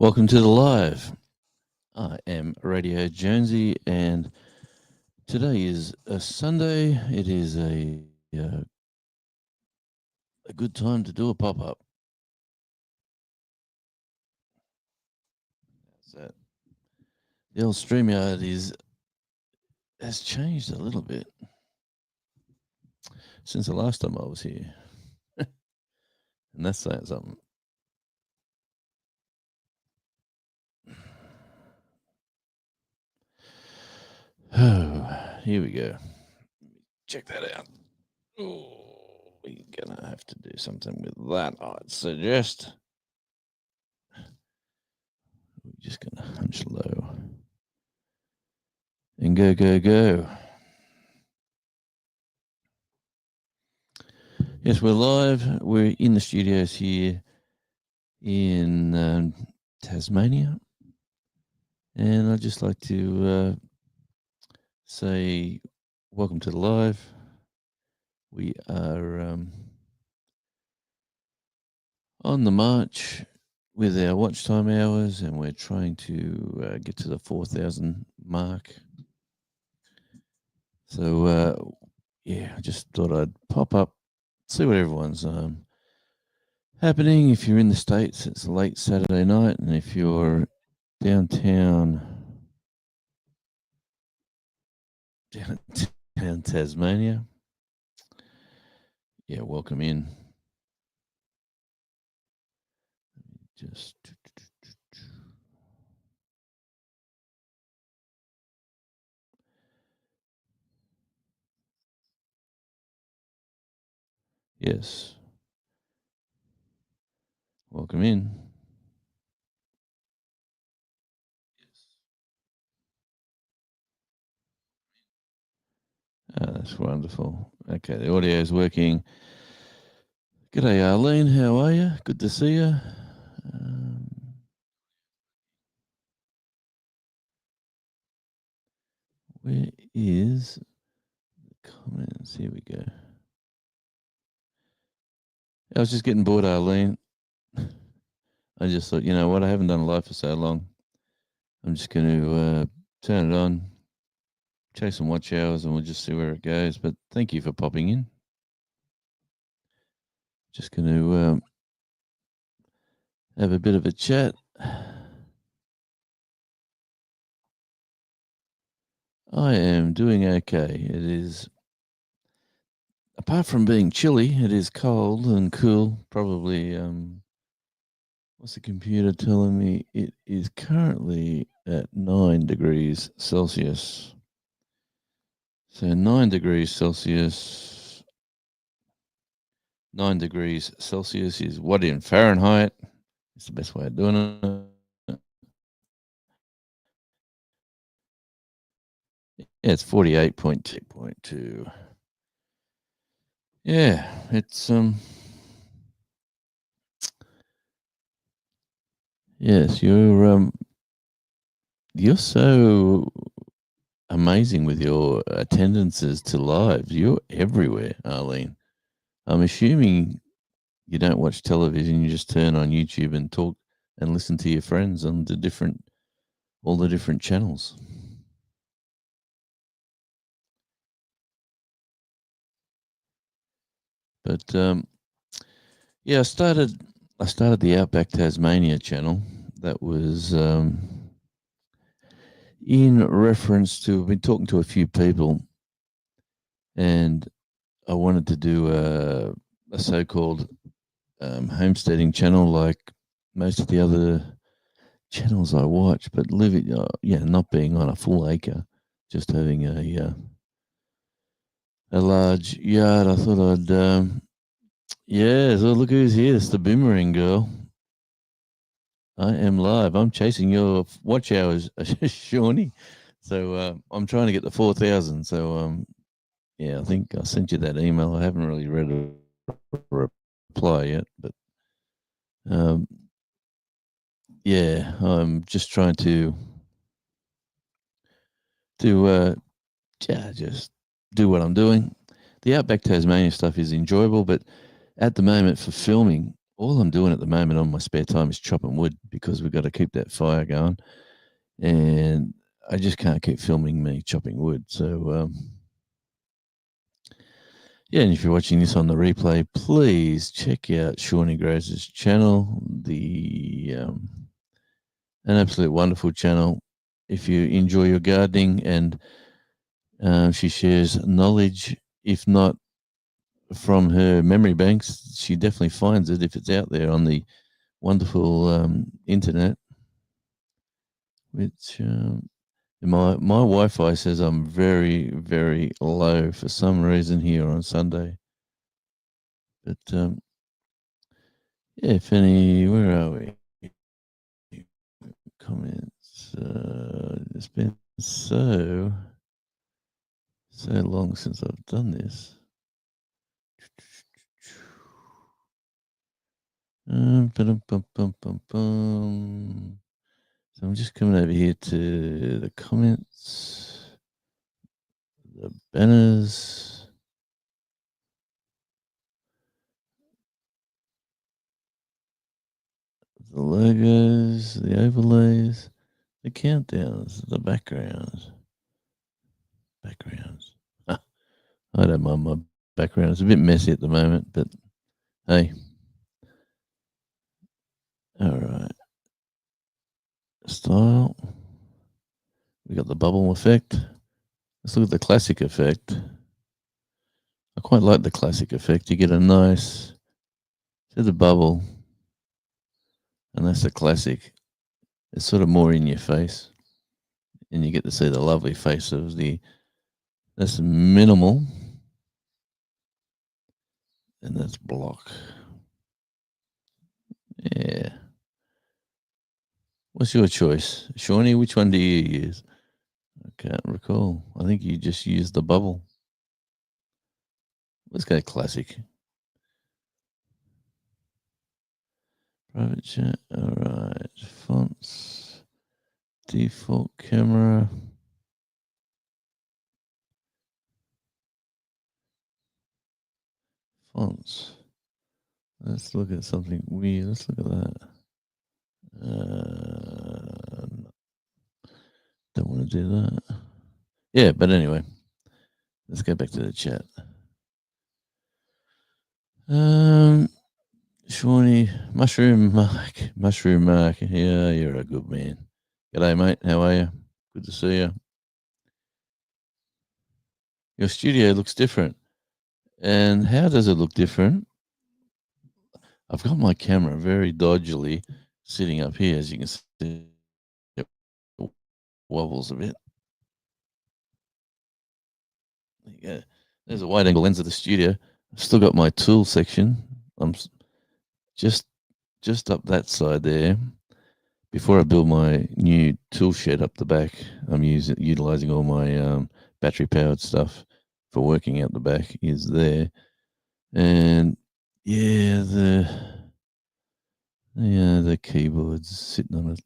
Welcome to the live. I am Radio Jonesy, and today is a Sunday. It is a good time to do a pop up. So the old StreamYard has changed a little bit since the last time I was here, and that's saying something. Oh, here we go. Check that out. Oh, we're gonna have to do something with that. I'd suggest we're just gonna hunch low and go. Yes, we're live. We're in the studios here in Tasmania, and I'd just like to say welcome to the live. We are on the march with our watch time hours, and we're trying to get to the 4,000 mark. So, yeah, I just thought I'd pop up, see what everyone's happening. If you're in the States, it's late Saturday night, and if you're downtown Tasmania, yeah, welcome in. Just yes, welcome in. That's wonderful. Okay, the audio is working. G'day, Arlene. How are you? Good to see you. Where is the comments? Here we go. I was just getting bored, Arlene. I just thought, you know what? I haven't done a live for so long. I'm just going to turn it on, chase some watch hours, and we'll just see where it goes. But thank you for popping in. Just going to have a bit of a chat. I am doing okay. It is, apart from being chilly, it is cold and cool. Probably, what's the computer telling me? It is currently at 9 degrees Celsius. So 9 degrees Celsius. 9 degrees Celsius is what in Fahrenheit? It's the best way of doing it. Yeah, it's 48.2. Yeah, it's yes, you're so amazing with your attendances to lives. You're everywhere, Arlene. I'm assuming you don't watch television, you just turn on YouTube and talk and listen to your friends on all the different channels. But yeah, I started the Outback Tasmania channel. That was in reference to, I've been talking to a few people, and I wanted to do a so-called homesteading channel like most of the other channels I watch, but living, not being on a full acre, just having a large yard. I thought I'd, yeah. So look who's here! It's the Boomerang Girl. I am live. I'm chasing your watch hours, Shawnee. So I'm trying to get to 4,000. So yeah, I think I sent you that email. I haven't really read a reply yet, but yeah, I'm just trying to just do what I'm doing. The Outback Tasmania stuff is enjoyable, but at the moment for filming, all I'm doing at the moment on my spare time is chopping wood because we've got to keep that fire going, and I just can't keep filming me chopping wood. So yeah, and if you're watching this on the replay, please check out Shawnee Grows' channel. An absolute wonderful channel. If you enjoy your gardening, and she shares knowledge, if not from her memory banks, she definitely finds it if it's out there on the wonderful internet. Which my Wi-Fi says I'm very, very low for some reason here on Sunday. But yeah, if any, where are we? Comments. It's been so long since I've done this. So I'm just coming over here to the comments, the banners, the logos, the overlays, the countdowns, the backgrounds. I don't mind my background. It's a bit messy at the moment, but hey. All right. Style. We got the bubble effect. Let's look at the classic effect. I quite like the classic effect. You get a nice, see the bubble, and that's the classic. It's sort of more in your face, and you get to see the lovely face of that's minimal, and that's block. Yeah. What's your choice, Shawnee? Which one do you use? I can't recall. I think you just used the bubble. Let's go classic. Private chat. All right. Fonts. Default camera. Fonts. Let's look at something weird. Let's look at that. Don't want to do that. Yeah, but anyway, let's go back to the chat. Shawnee, Mushroom Mark. Yeah, you're a good man. G'day, mate. How are you? Good to see you. Your studio looks different. And how does it look different? I've got my camera very dodgily sitting up here, as you can see. It wobbles a bit. There you go. There's a wide angle lens of the studio. I've still got my tool section. I'm just up that side there. Before I build my new tool shed up the back, I'm utilizing all my battery powered stuff for working out the back is there. And yeah, the keyboard's sitting on a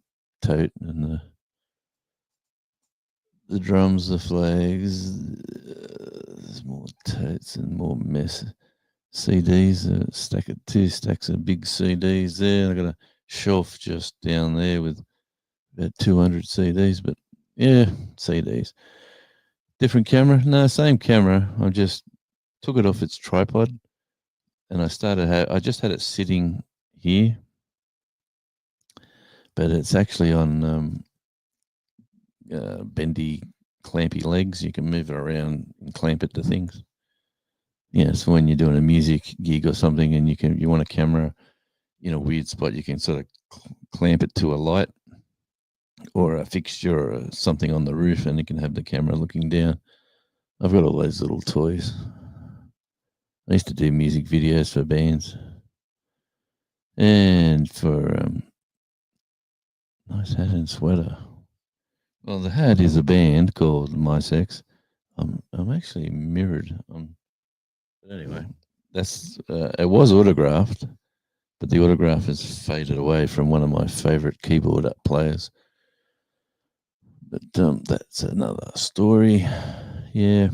tote, and the drums, the flags, there's more totes and more mess. CDs, two stacks of big CDs there. I got a shelf just down there with about 200 CDs, but yeah, CDs. Different camera? No, same camera. I just took it off its tripod, and I just had it sitting here, but it's actually on bendy, clampy legs. You can move it around and clamp it to things. Yeah, so when you're doing a music gig or something, and you want a camera in a weird spot, you can sort of clamp it to a light or a fixture or something on the roof, and you can have the camera looking down. I've got all those little toys. I used to do music videos for bands, and for nice hat and sweater. Well, the hat is a band called My Sex. I'm actually mirrored on. But anyway, that's it was autographed, but the autograph has faded away from one of my favorite keyboard players. But that's another story. Yeah,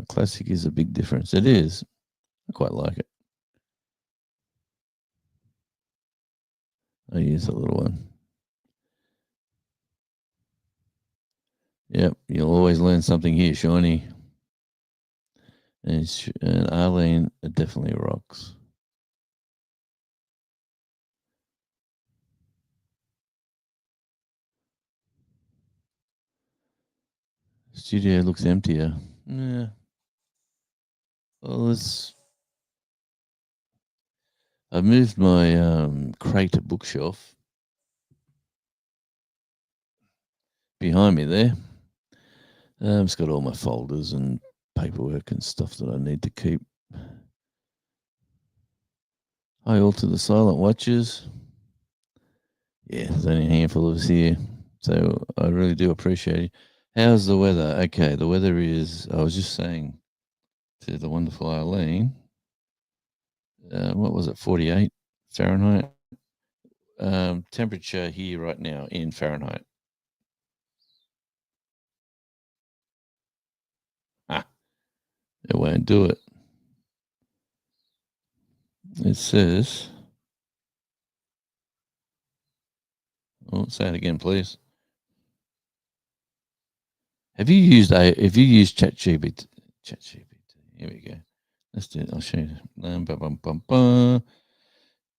classic is a big difference. It is. I quite like it. I use a little one. Yep, you'll always learn something here, Shawnee. And Arlene definitely rocks. Studio looks emptier. Yeah. Well, I've moved my crate bookshelf behind me there. It's got all my folders and paperwork and stuff that I need to keep. Hi, all to the silent watchers. Yeah, there's only a handful of us here, so I really do appreciate it. How's the weather? Okay, the weather is, I was just saying to the wonderful Arlene, what was it, 48 Fahrenheit? Temperature here right now in Fahrenheit. It won't do it. It says, oh, say it again, please. Have you used ChatGPT? Here we go. Let's do it. I'll show you.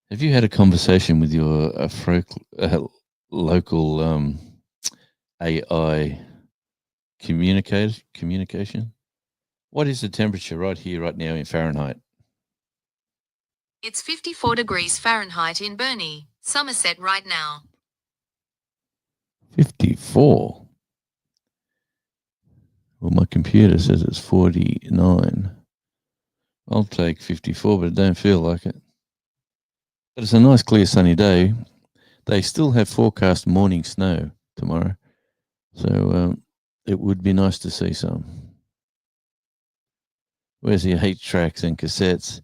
Have you had a conversation with your local AI communication? What is the temperature right here, right now in Fahrenheit? It's 54 degrees Fahrenheit in Burnie, Somerset right now. 54. Well, my computer says it's 49. I'll take 54, but I don't feel like it. But it's a nice, clear, sunny day. They still have forecast morning snow tomorrow. So it would be nice to see some. Where's the 8 tracks and cassettes?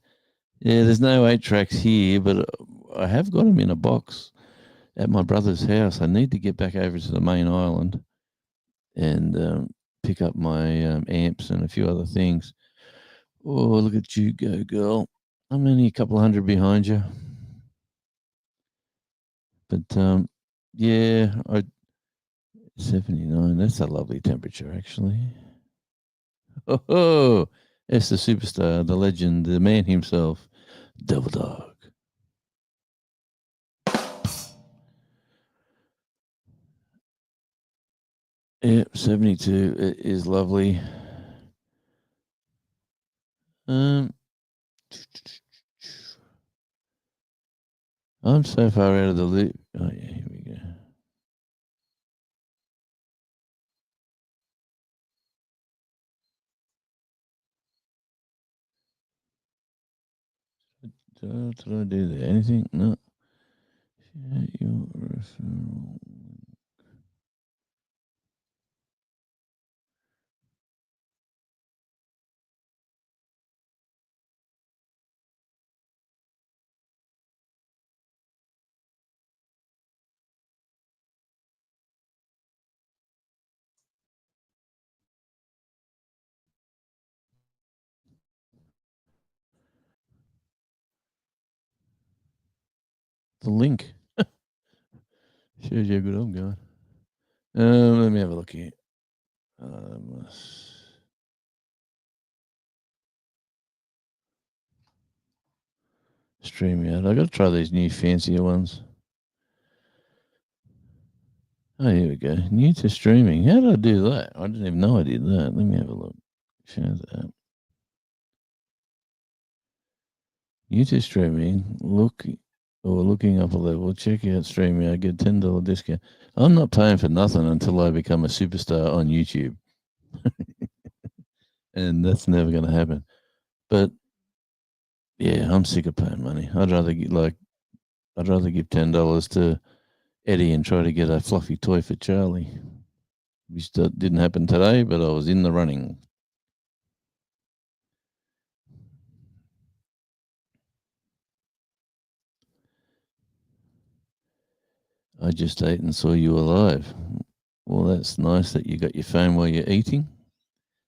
Yeah, there's no 8 tracks here, but I have got them in a box at my brother's house. I need to get back over to the main island and pick up my amps and a few other things. Oh, look at you go, girl. I'm only a couple of hundred behind you. But yeah, 79. That's a lovely temperature, actually. Oh, it's the superstar, the legend, the man himself, Double Dog. Yep, 72. It is lovely. I'm so far out of the loop. Oh, yeah, here we go. Did I do there? Anything? No. Share your referral. The link. Shows you how good I'm going. Let me have a look here. StreamYard. I got to try these new fancier ones. Oh, here we go. New to streaming. How did I do that? I didn't even know I did that. Let me have a look. Show that. New to streaming. Looking up a level. Check out StreamYard. Get $10 discount. I'm not paying for nothing until I become a superstar on YouTube. And that's never going to happen. But yeah, I'm sick of paying money. I'd rather give $10 to Eddie and try to get a fluffy toy for Charlie. Which didn't happen today, but I was in the running. I just ate and saw you alive. Well, that's nice that you got your phone while you're eating.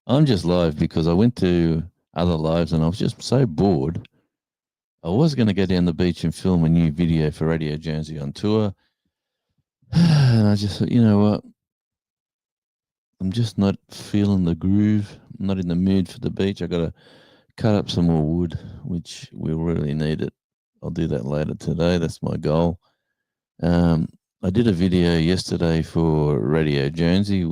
I'm just live because I went to other lives, and I was just so bored. I was going to go down the beach and film a new video for Radio Jonesy on tour. And I just thought, you know what? I'm just not feeling the groove. I'm not in the mood for the beach. I got to cut up some more wood, which we really need it. I'll do that later today. That's my goal. I did a video yesterday for Radio Jonesy.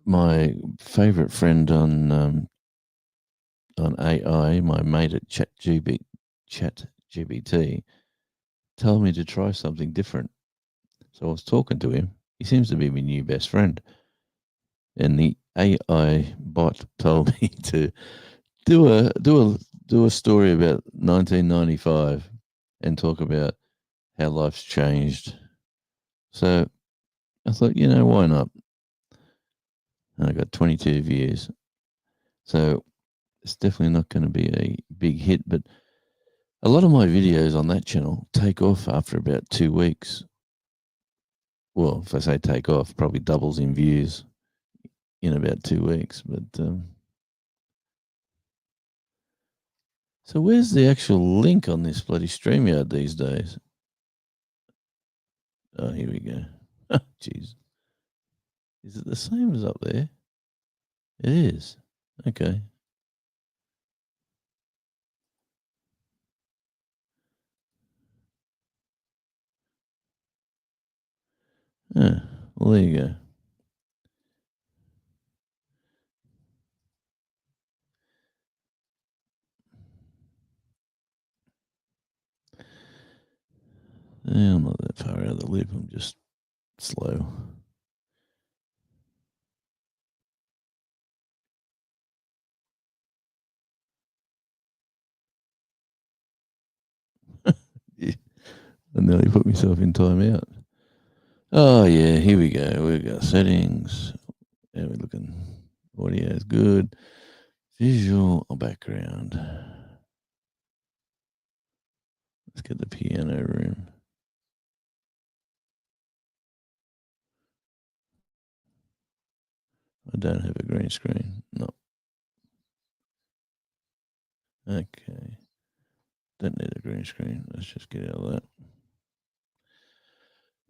My favorite friend on AI, my mate at ChatGPT, told me to try something different. So I was talking to him. He seems to be my new best friend. And the AI bot told me to do a story about 1995 and talk about how life's changed. So I thought, you know, why not? And I got 22 views. So it's definitely not going to be a big hit, but a lot of my videos on that channel take off after about 2 weeks. Well, if I say take off, probably doubles in views in about 2 weeks. But so where's the actual link on this bloody StreamYard these days? Oh, here we go. Jeez. Is it the same as up there? It is. Okay. Yeah, well, there you go. Yeah, I'm not that far out of the loop. I'm just slow. Yeah. I nearly put myself in timeout. Oh, yeah, here we go. We've got settings. How are we looking? Audio is good. Visual background. Let's get the piano room. I don't have a green screen. No. Okay. Don't need a green screen. Let's just get out of that.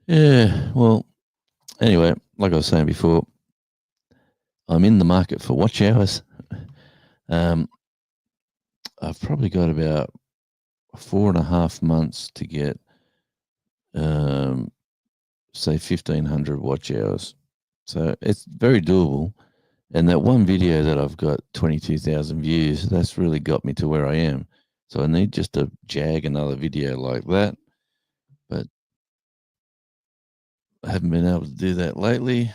Yeah, well, anyway, like I was saying before, I'm in the market for watch hours. I've probably got about 4.5 months to get, say, 1,500 watch hours. So it's very doable. And that one video that I've got 22,000 views, that's really got me to where I am. So I need just to jag another video like that. But I haven't been able to do that lately.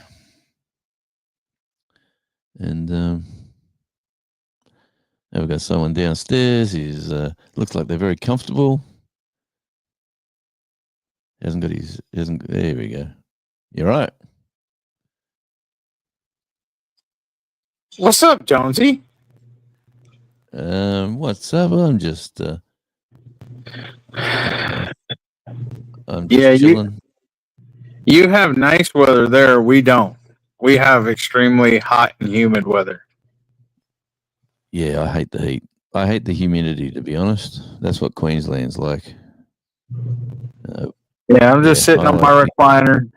And now we've got someone downstairs. He's looks like they're very comfortable. There we go. You're right. What's up, Jonesy? What's up? I'm just Yeah, chilling. You have nice weather there. We don't. We have extremely hot and humid weather. Yeah, I hate the heat. I hate the humidity, to be honest. That's what Queensland's like. Yeah, I'm just sitting on my recliner.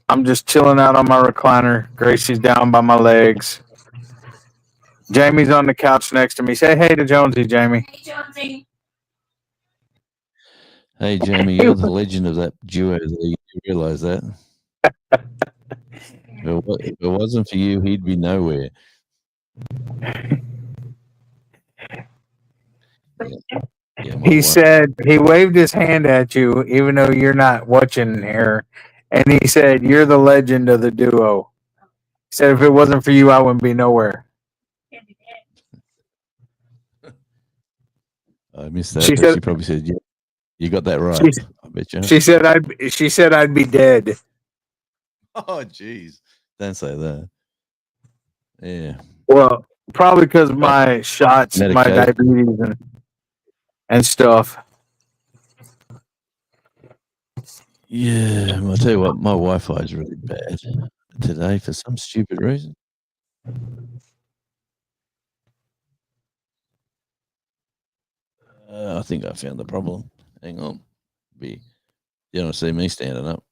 I'm just chilling out on my recliner. Gracie's down by my legs. Jamie's on the couch next to me. Say hey to Jonesy, Jamie. Hey, Jonesy. Hey, Jamie, you're the legend of that duo. You realize that? If it wasn't for you, he'd be nowhere. Yeah, he said he waved his hand at you, even though you're not watching here, and he said you're the legend of the duo. He said if it wasn't for you, I wouldn't be nowhere. I missed that. She probably said, "Yeah, you got that right." I bet you. She said I'd be dead. Oh, jeez! Don't say that. Yeah. Well, probably because my shots, my diabetes, and stuff. Yeah, I'll tell you what, my Wi-Fi is really bad. today for some stupid reason. I think I found the problem. Hang on. You don't see me standing up.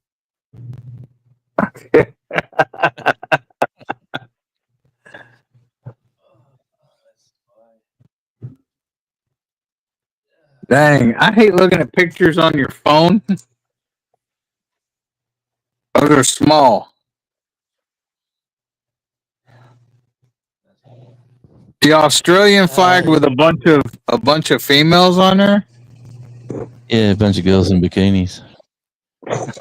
Dang, I hate looking at pictures on your phone. Those are small. The Australian flag with a bunch of females on there. Yeah, a bunch of girls in bikinis.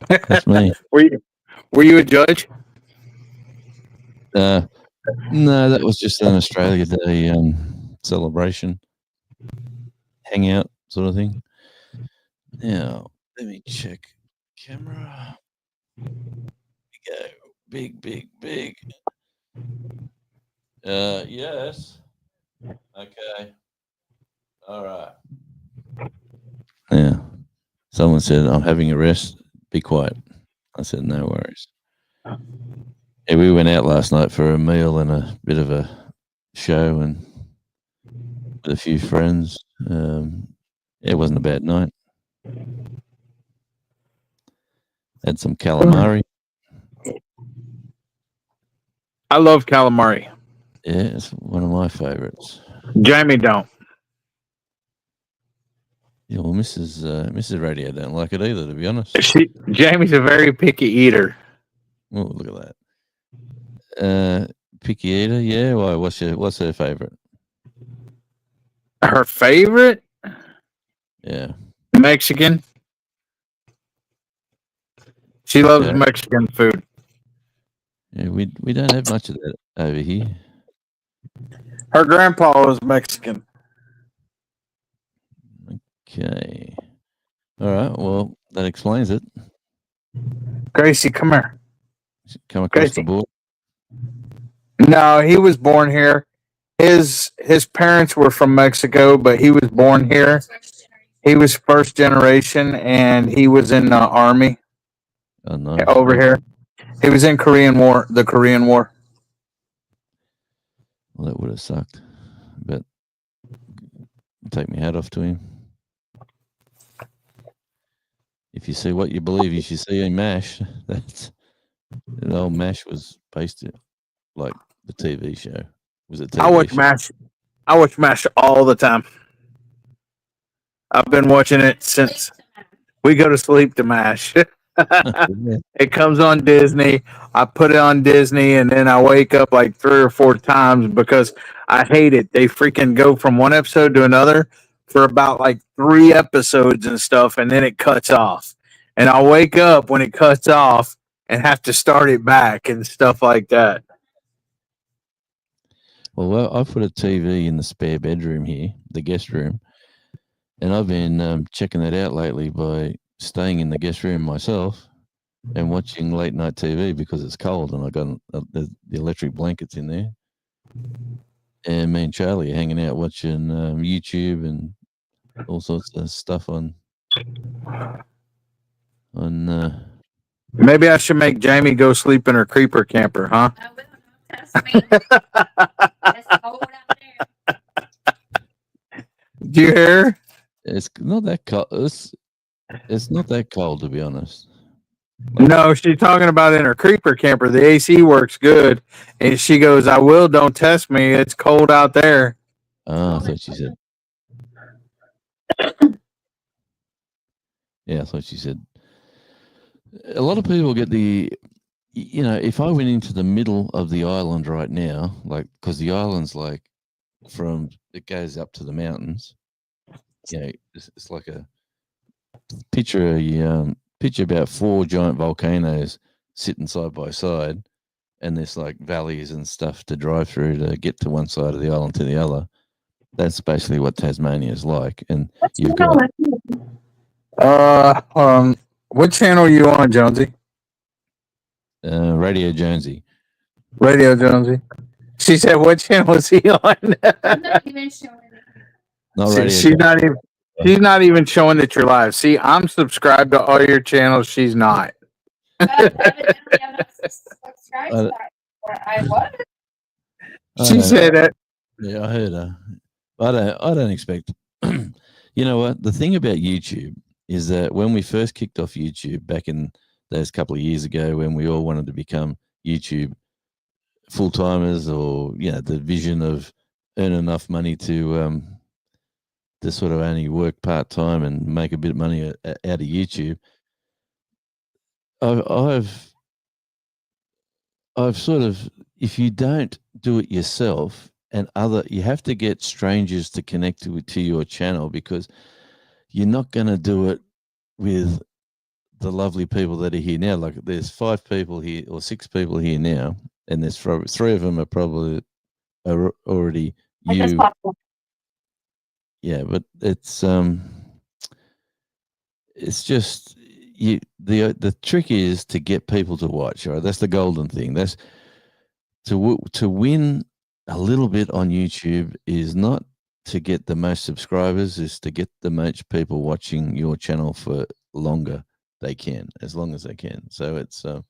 That's me. Were you a judge? No, that was just an Australia Day celebration, hangout sort of thing. Now, let me check camera. Here we go. Big. Yes. Okay. All right. Yeah. Someone said, I'm having a rest. Be quiet. I said, no worries. Yeah, we went out last night for a meal and a bit of a show and with a few friends. It wasn't a bad night. Had some calamari. I love calamari. Yeah, it's one of my favorites. Jamie don't. Yeah, well, Mrs. Radio don't like it either, to be honest. Jamie's a very picky eater. Oh, look at that. Picky eater, yeah. Why? What's her favorite? Her favorite? Yeah. Mexican. She loves Mexican food. Yeah, we don't have much of that over here. Her grandpa was Mexican. Okay. All right. Well, that explains it. Gracie, come here. Come across Gracie. the board. No, he was born here. His parents were from Mexico, but he was born here. He was first generation, and he was in the army over here. He was in the Korean War. Well, that would have sucked. But take my hat off to him. If you see what you believe, you should see in MASH. The old MASH was based like the TV show. Was it? I watch MASH. I watch MASH all the time. I've been watching it since we go to sleep to MASH. It comes on Disney. I put it on Disney, and then I wake up like 3 or 4 times because I hate it. They freaking go from one episode to another for about like 3 episodes and stuff, and then it cuts off. And I'll wake up when it cuts off and have to start it back and stuff like that. Well, I put a TV in the spare bedroom here, the guest room, and I've been checking that out lately by staying in the guest room myself and watching late night TV because it's cold and I got the electric blankets in there. And me and Charlie are hanging out watching YouTube and all sorts of stuff on. Maybe I should make Jamie go sleep in her creeper camper, huh? Do you hear? It's not that cold. It's not that cold, to be honest. No, she's talking about in her creeper camper. The AC works good, and she goes, "I will. Don't test me. It's cold out there." Oh, I thought she said. Yeah, I thought she said. A lot of people get if I went into the middle of the island right now, like, because the island's like it goes up to the mountains. It's like a picture about 4 giant volcanoes sitting side by side, and there's like valleys and stuff to drive through to get to one side of the island to the other. That's basically what Tasmania is like. And you've got what channel are you on, Jonesy? Radio Jonesy. Radio Jonesy. She said, "What channel is he on?" I'm not even showing it. Not Radio She's not even. She's not even showing that you're live. See, I'm subscribed to all your channels. She's not. I, I was. I She don't- said it. Yeah, I heard her. I don't expect. You know what? The thing about YouTube is that when we first kicked off YouTube back in those couple of years ago, when we all wanted to become YouTube full timers, or the vision of earn enough money to sort of only work part time and make a bit of money out of YouTube, I've sort of, if you don't do it yourself, and you have to get strangers to connect to your channel, because you're not going to do it with the lovely people that are here now. Like, there's 5 people here or 6 people here now, and there's 3 of them are already you. Yeah, but it's just the trick is to get people to watch. Right, that's the golden thing. That's to win a little bit on YouTube is not to get the most subscribers, is to get the most people watching your channel for longer they can, as long as they can. So it's look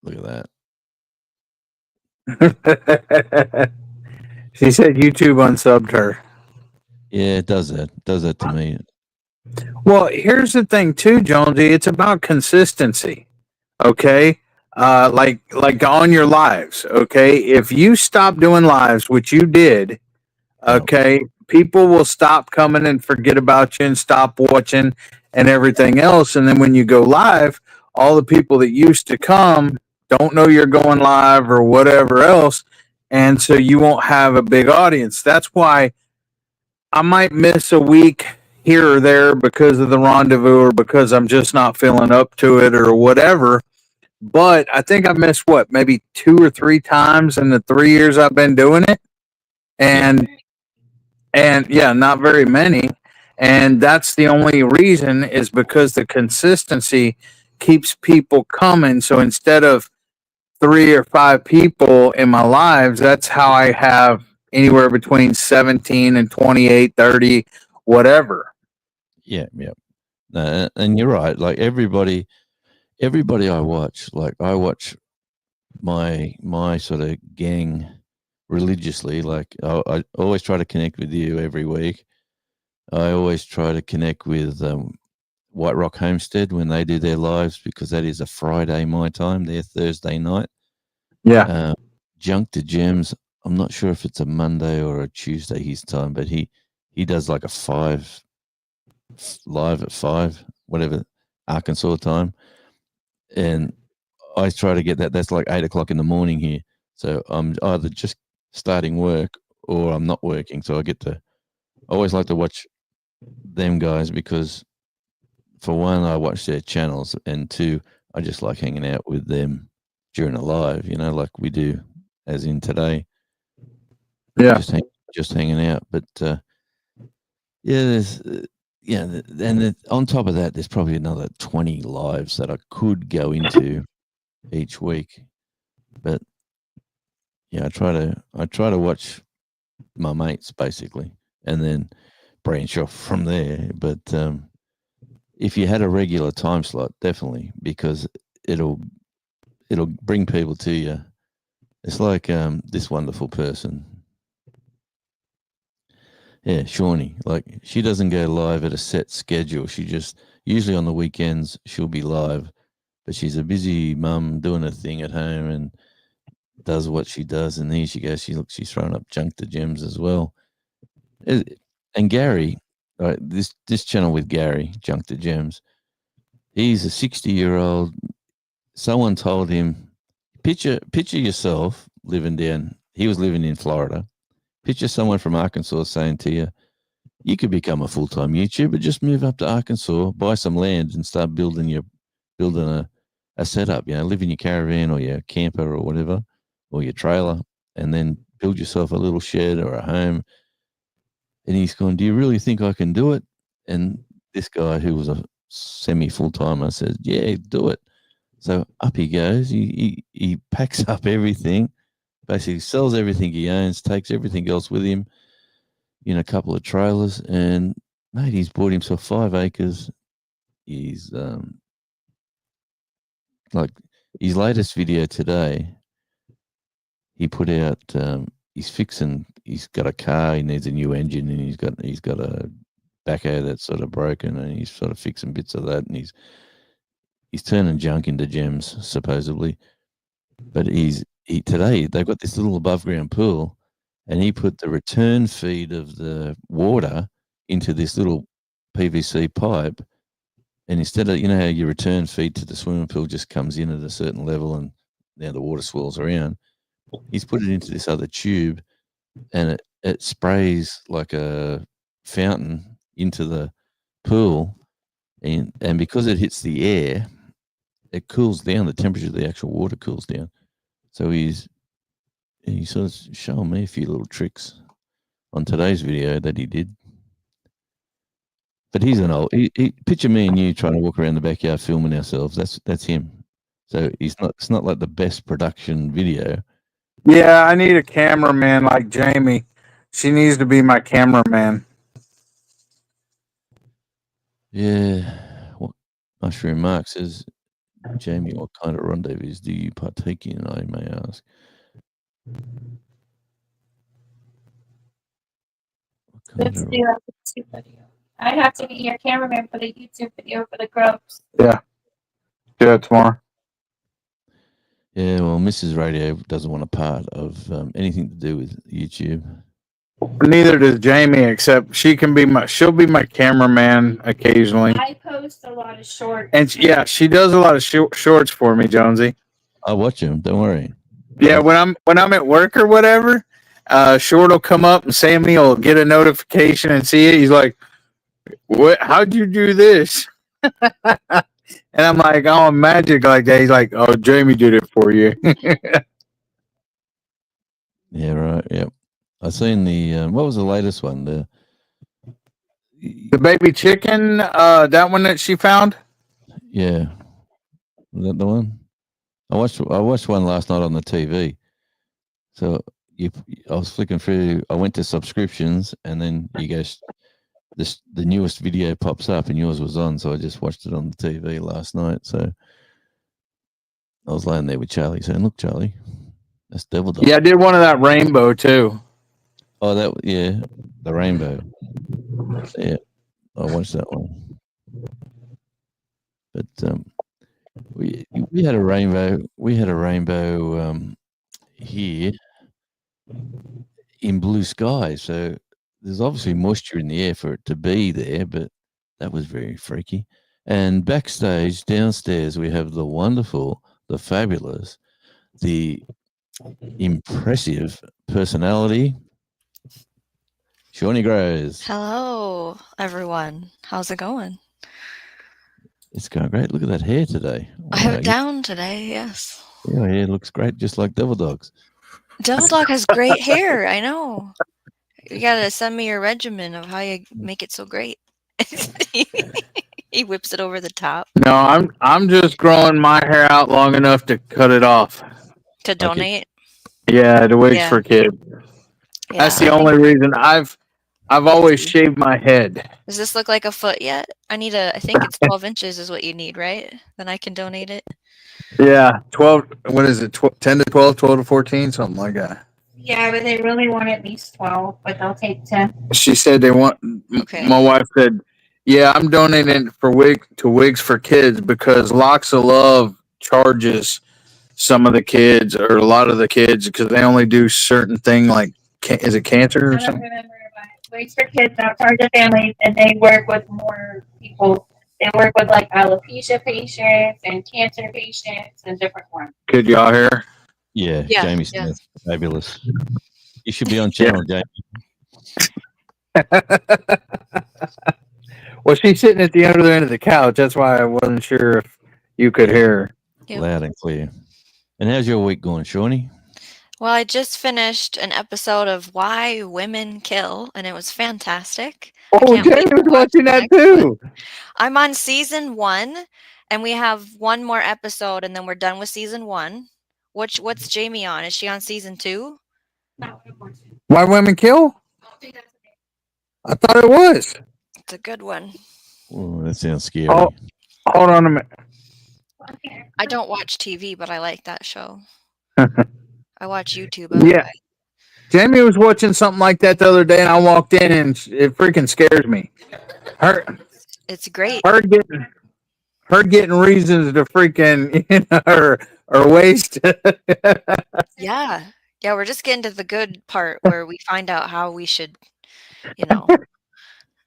at that. She said YouTube unsubbed her. Yeah, it does that. It does that to me. Well, here's the thing too, Jonesy. It's about consistency. Okay. Like on your lives. Okay. If you stop doing lives, which you did, okay, people will stop coming and forget about you and stop watching and everything else. And then when you go live, all the people that used to come don't know you're going live or whatever else. And so you won't have a big audience. That's why I might miss a week here or there because of the rendezvous, or because I'm just not feeling up to it or whatever. But I think I missed maybe 2 or 3 times in the 3 years I've been doing it. And yeah, not very many. And that's the only reason, is because the consistency keeps people coming. So instead of 3 or 5 people in my lives, that's how I have anywhere between 17 and 28, 30, whatever. Yeah. And you're right. Like everybody I watch, like I watch my sort of gang religiously. Like I always try to connect with you every week. I always try to connect with White Rock Homestead when they do their lives, because that is a Friday my time, their Thursday night. Yeah. Junk to Gems, I'm not sure if it's a Monday or a Tuesday his time, but he does like a 5 live at 5, whatever, Arkansas time. And I try to get that. That's like 8 o'clock in the morning here. So I'm either just starting work or I'm not working. So I always like to watch them guys, because for one, I watch their channels, and 2, I just like hanging out with them during a live, like we do, as in today. Yeah. Just hanging out. But there's and on top of that, there's probably another 20 lives that I could go into each week. But I try to watch my mates basically, and then branch off from there. But if you had a regular time slot, definitely, because it'll bring people to you. It's like this wonderful person. Yeah, Shawnee. Like, she doesn't go live at a set schedule. She just, usually on the weekends, she'll be live, but she's a busy mum doing her thing at home and does what she does. And here she goes. She's throwing up Junk to Gems as well. And Gary, right, this channel with Gary, Junk to Gems, he's a 60-year-old. Someone told him, picture yourself living down. He was living in Florida. Picture someone from Arkansas saying to you, you could become a full-time YouTuber, just move up to Arkansas, buy some land and start building a setup, live in your caravan or your camper or whatever, or your trailer, and then build yourself a little shed or a home. And he's going, do you really think I can do it? And this guy, who was a semi-full-timer, says, yeah, do it. So up he goes. He packs up everything, basically sells everything he owns, takes everything else with him in a couple of trailers, and mate, he's bought himself 5 acres. He's like his latest video today, he put out. He's fixing. He's got a car. He needs a new engine, and he's got a backhoe that's sort of broken, and he's sort of fixing bits of that, and he's turning junk into gems supposedly. But today they've got this little above ground pool, and he put the return feed of the water into this little PVC pipe. And instead of, how your return feed to the swimming pool just comes in at a certain level and now the water swirls around, he's put it into this other tube, and it sprays like a fountain into the pool. And because it hits the air, it cools down. The temperature of the actual water cools down. So he's sort of showing me a few little tricks on today's video that he did. But he's an old. Picture me and you trying to walk around the backyard filming ourselves. That's him. So it's not like the best production video. Yeah, I need a cameraman like Jamie. She needs to be my cameraman. Yeah. What Mushroom Mark says, Jamie, what kind of rendezvous do you partake in, I may ask? Let's do a YouTube video. I'd have to be your cameraman for the YouTube video for the grubs. Yeah. Do it tomorrow. Yeah, well, Mrs. Radio doesn't want a part of anything to do with YouTube. Neither does Jamie, except she'll be my cameraman occasionally. I post a lot of shorts. And she does a lot of shorts for me, Jonesy. I'll watch them. Don't worry. Yeah, when I'm at work or whatever, Short will come up and Sammy will get a notification and see it. He's like, "What? How'd you do this?" And I'm like, "Oh, I'm magic like that." He's like, "Oh, Jamie did it for you." Yeah, right. Yep. I seen the what was the latest one? The baby chicken, that one that she found. Yeah, was that the one? I watched one last night on the TV. So I was flicking through. I went to subscriptions, and then you go. The newest video pops up, and yours was on. So I just watched it on the TV last night. So I was laying there with Charlie, saying, "Look, Charlie, that's Devil Dog." Yeah, I did one of that rainbow too. Oh, the rainbow. Yeah, I watched that one. But we had a rainbow. We had a rainbow here in blue sky. So there's obviously moisture in the air for it to be there, but that was very freaky. And backstage, downstairs, we have the wonderful, the fabulous, the impressive personality, Shawnee Grows. Hello, everyone. How's it going? It's going great. Look at that hair today. I have it down today, yes. Your hair looks great, just like Devil Dog's. Devil Dog has great hair, I know. You gotta send me your regimen of how you make it so great. He whips it over the top. No, I'm just growing my hair out long enough to cut it off. To donate? Yeah, to Wigs for Kids. Yeah. That's the only reason I've always shaved my head. Does this look like a foot yet? I think it's 12 inches is what you need, right? Then I can donate it. Yeah, 12. What is it? 10 to 12, 12 to 14, something like that. Yeah, but they really want at least 12, but they'll take 10. She said they want. Okay. My wife said, "Yeah, I'm donating to Wigs for Kids because Locks of Love charges some of the kids or a lot of the kids because they only do certain thing like is it cancer or I don't something?" remember, but Wigs for Kids outcharge the families, and they work with more people. They work with like alopecia patients and cancer patients and different ones. Could y'all hear? Yeah, Yeah, Jamie yeah. Smith, fabulous. You should be on channel, Jamie. Well, she's sitting at the other end of the couch. That's why I wasn't sure if you could hear her. Yep. Loud and clear. And how's your week going, Shawnee? Well, I just finished an episode of Why Women Kill, and it was fantastic. Oh, can't wait Jamie to was watch watching the that next too. I'm on season 1, and we have one more episode, and then we're done with season 1. What's Jamie on? Is she on season 2? No, unfortunately. Why Women Kill? I thought it was. It's a good one. Oh, that sounds scary. Oh, hold on a minute. I don't watch TV, but I like that show. I watch YouTube. Otherwise. Yeah. Jamie was watching something like that the other day, and I walked in, and it freaking scares me. Her, It's great. her getting reasons to freaking her waist. Yeah. Yeah, we're just getting to the good part where we find out how we should, You know,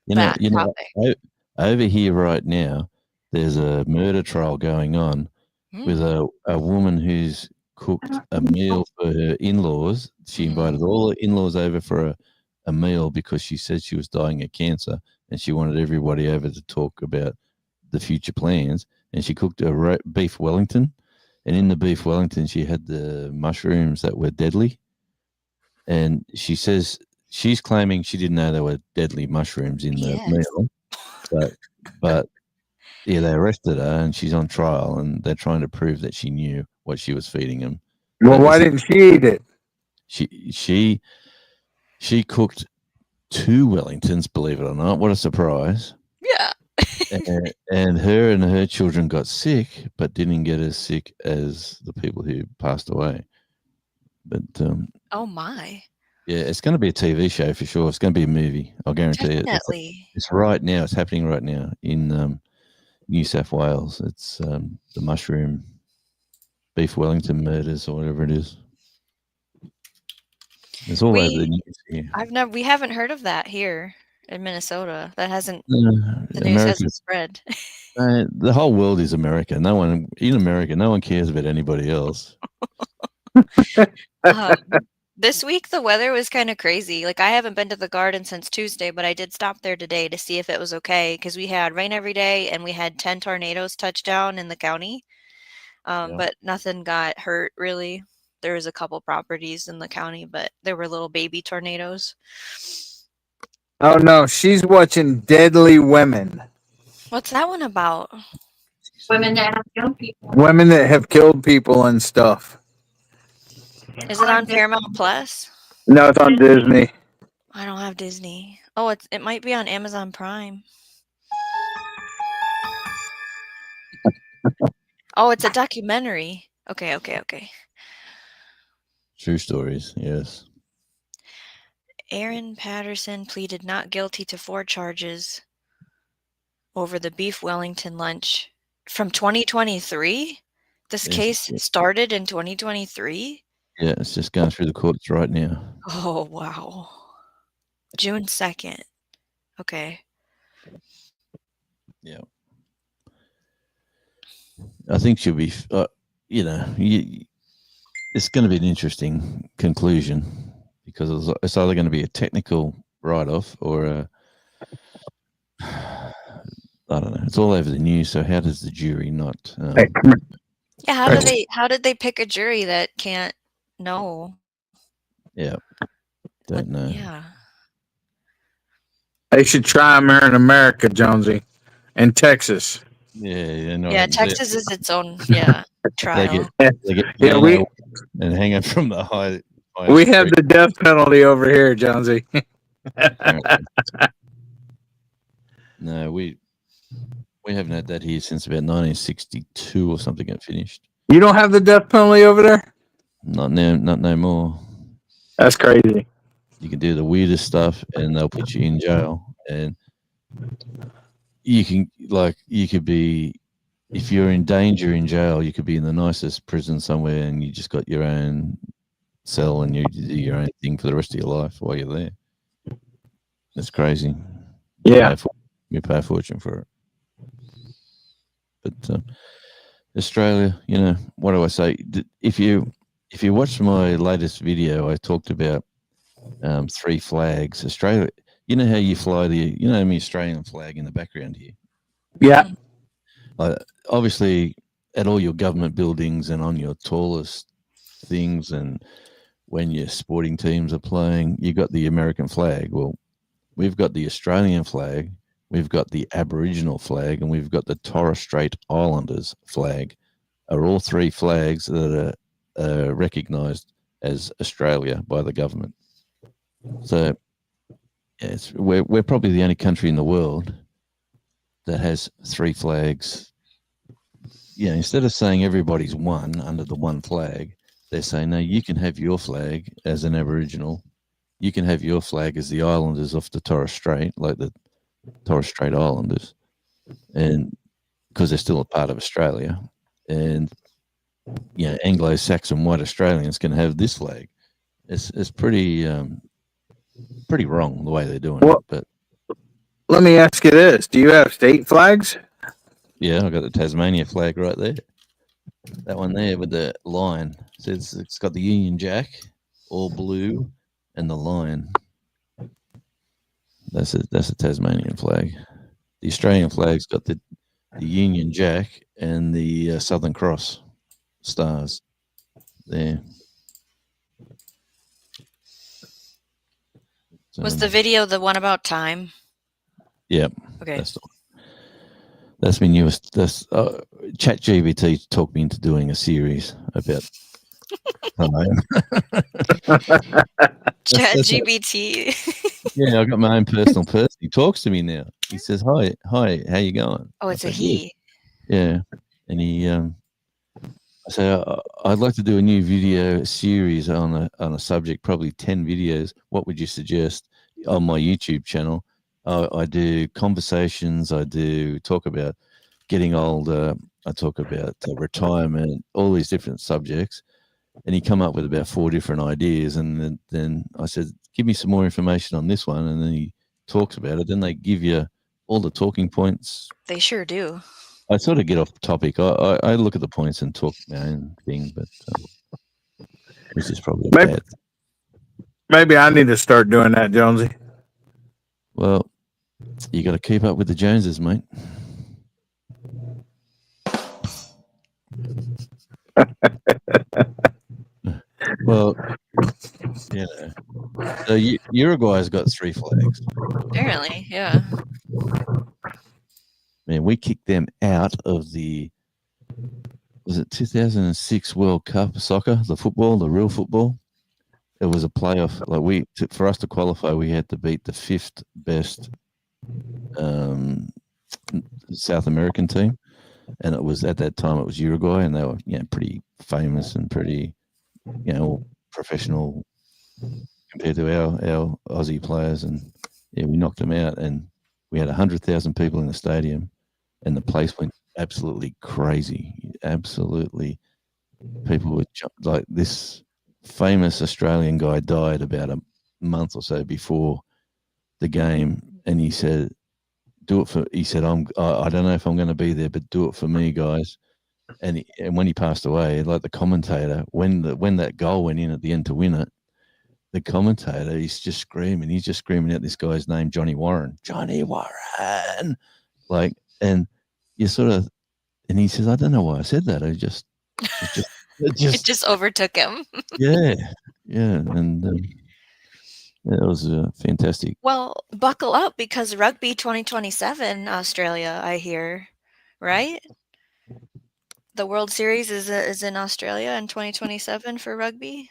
that you know, topic. over here right now, there's a murder trial going on with Mm. a woman who's cooked a meal for her in-laws. She invited all her in-laws over for a meal because she said she was dying of cancer and she wanted everybody over to talk about the future plans. And she cooked a beef Wellington, and in the beef Wellington, she had the mushrooms that were deadly. And she says she's claiming she didn't know there were deadly mushrooms in the meal, but yeah, they arrested her and she's on trial, and they're trying to prove that she knew what she was feeding him. Well, why didn't she eat it? She cooked 2 Wellingtons, believe it or not. What a surprise! Yeah. and her children got sick, but didn't get as sick as the people who passed away. But Oh my. yeah, it's going to be a TV show for sure. It's going to be a movie. I'll guarantee it. Definitely. It's right now. It's happening right now in New South Wales. It's the mushroom beef Wellington murders or whatever it is. It's all over the news here. We haven't heard of that here in Minnesota. That hasn't The news hasn't spread. The whole world is America. No one cares about anybody else. This week the weather was kind of crazy. Like I haven't been to the garden since Tuesday, but I did stop there today to see if it was okay because we had rain every day and we had 10 tornadoes touch down in the county. But nothing got hurt really. There was a couple properties in the county, but there were little baby tornadoes. Oh no, she's watching Deadly Women. What's that one about? Women that have killed people. Women that have killed people and stuff. Is it on Paramount Plus? No, it's on Disney. I don't have Disney. Oh, it might be on Amazon Prime. Oh, it's a documentary. Okay. True stories, yes. Aaron Patterson pleaded not guilty to 4 charges over the beef Wellington lunch from 2023. This case started in 2023. Yeah, it's just going through the courts right now. Oh, wow. June 2nd. Okay. Yeah. I think she'll be, it's going to be an interesting conclusion because it's either going to be a technical write-off or I don't know. It's all over the news. So how does the jury not? Yeah. How did they pick a jury that can't know? Yeah. Don't know. Yeah. They should try them here in America, Jonesy, in Texas. Yeah. Texas is its own trial. They get and hang up from the high. We have the death penalty over here, Jonesy. No, we haven't had that here since about 1962 or something. It finished. You don't have the death penalty over there? Not now. Not no more. That's crazy. You can do the weirdest stuff, and they'll put you in jail. And you could be, if you're in danger in jail, you could be in the nicest prison somewhere, and you just got your own cell, and you do your own thing for the rest of your life while you're there. That's crazy. Yeah, you pay a fortune for it. But Australia, what do I say? If you watch my latest video, I talked about 3 flags. Australia, you know how you fly the Australian flag in the background here? Yeah. Obviously, at all your government buildings and on your tallest things, and when your sporting teams are playing, you got the American flag. Well, we've got the Australian flag, we've got the Aboriginal flag, and we've got the Torres Strait Islanders flag. Are all 3 flags that are recognised as Australia by the government. So we're probably the only country in the world that has 3 flags instead of saying everybody's one under the one flag, they're saying, no, you can have your flag as an Aboriginal. You can have your flag as the Islanders off the Torres Strait, like the Torres Strait Islanders, and because they're still a part of Australia. And Anglo-Saxon white Australians can have this flag. It's pretty wrong the way they're doing it. But let me ask you this: do you have state flags? Yeah, I got the Tasmania flag right there. That one there with the lion. It's got the Union Jack, all blue, and the lion. That's a Tasmanian flag. The Australian flag's got the Union Jack and the Southern Cross stars there. So, Was the video the one about time? Yep. Okay. That's my newest. ChatGPT talked me into doing a series about time. ChatGPT. Yeah, I got my own personal person. He talks to me now. He says, "Hi, how you going?" Oh, it's I a say, he. Yeah, and he. I say, I'd like to do a new video series on a subject, probably 10 videos. What would you suggest on my YouTube channel? I do conversations. I do talk about getting older. I talk about retirement, all these different subjects. And he come up with about 4 different ideas. And then I said, give me some more information on this one. And then he talks about it. Then they give you all the talking points. They sure do. I sort of get off topic. I look at the points and talk my own thing, but this is probably bad. Maybe I need to start doing that, Jonesy. Well, you got to keep up with the Joneses, mate. Well, so Uruguay's got 3 flags. Apparently, yeah. Man, we kicked them out of was it 2006 World Cup soccer, the football, the real football? It was a playoff. Like for us to qualify, we had to beat the 5th best South American team, and it was at that time it was Uruguay, and they were pretty famous and pretty professional compared to our Aussie players, and we knocked them out, and we had 100,000 people in the stadium, and the place went absolutely crazy. Absolutely, people were like this. Famous Australian guy died about a month or so before the game, and he said, "Do it for." He said, I don't know if I'm going to be there, but do it for me, guys." And when he passed away, like the commentator, when that goal went in at the end to win it, the commentator, he's just screaming out this guy's name, Johnny Warren, like, and you sort of, and he says, "I don't know why I said that. It just overtook him." yeah, and it was fantastic. Well, buckle up because rugby 2027 Australia, I hear, right? The World Series is in Australia in 2027 for rugby.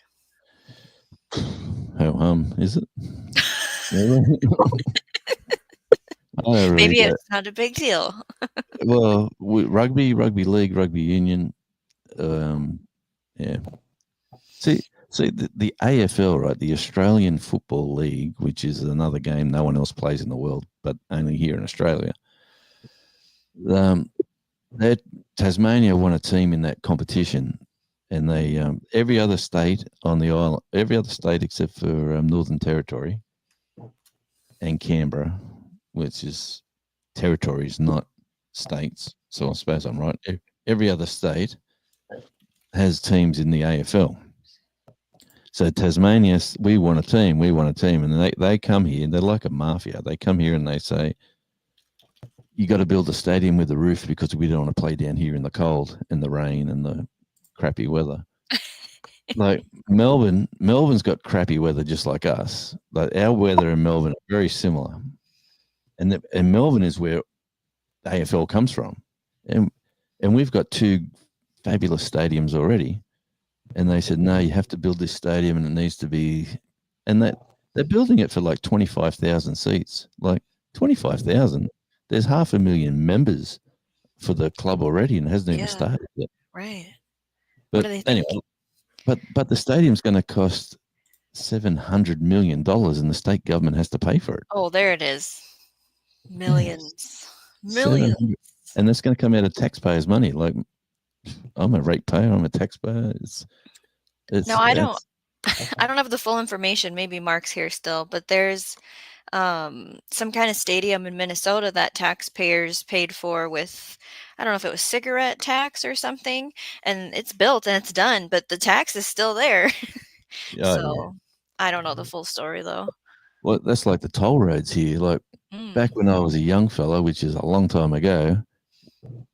How is it? Maybe it's not a big deal. Well, rugby league, rugby union. See, the AFL, right? The Australian Football League, which is another game no one else plays in the world, but only here in Australia. Tasmania won a team in that competition, and they every other state on the island, every other state except for Northern Territory and Canberra, which is territories, not states. So I suppose I'm right. Every other state has teams in the AFL. So Tasmania, we want a team, and they come here, and they're like a mafia. They come here and they say, you got to build a stadium with a roof because we don't want to play down here in the cold and the rain and the crappy weather. Like Melbourne's got crappy weather just like us. Like our weather in Melbourne are very similar. And Melbourne is where AFL comes from. And we've got 2 fabulous stadiums already. And they said, no, you have to build this stadium and it needs to be, and they're building it for like 25,000 seats, like 25,000. There's 500,000 members for the club already and hasn't even Yeah. started yet. Right. But do they anyway, but the stadium's going to cost $700 million, and the state government has to pay for it. Oh, there it is. Millions. Millions. 700, and that's going to come out of taxpayers' money. Like, I'm a ratepayer. I'm a taxpayer. It's No, I don't. I don't have the full information. Maybe Mark's here still, but there's some kind of stadium in Minnesota that taxpayers paid for with, I don't know if it was cigarette tax or something, and it's built and it's done, but the tax is still there. So I don't know the full story though. Well, that's like the toll roads here. Like back when I was a young fella, which is a long time ago,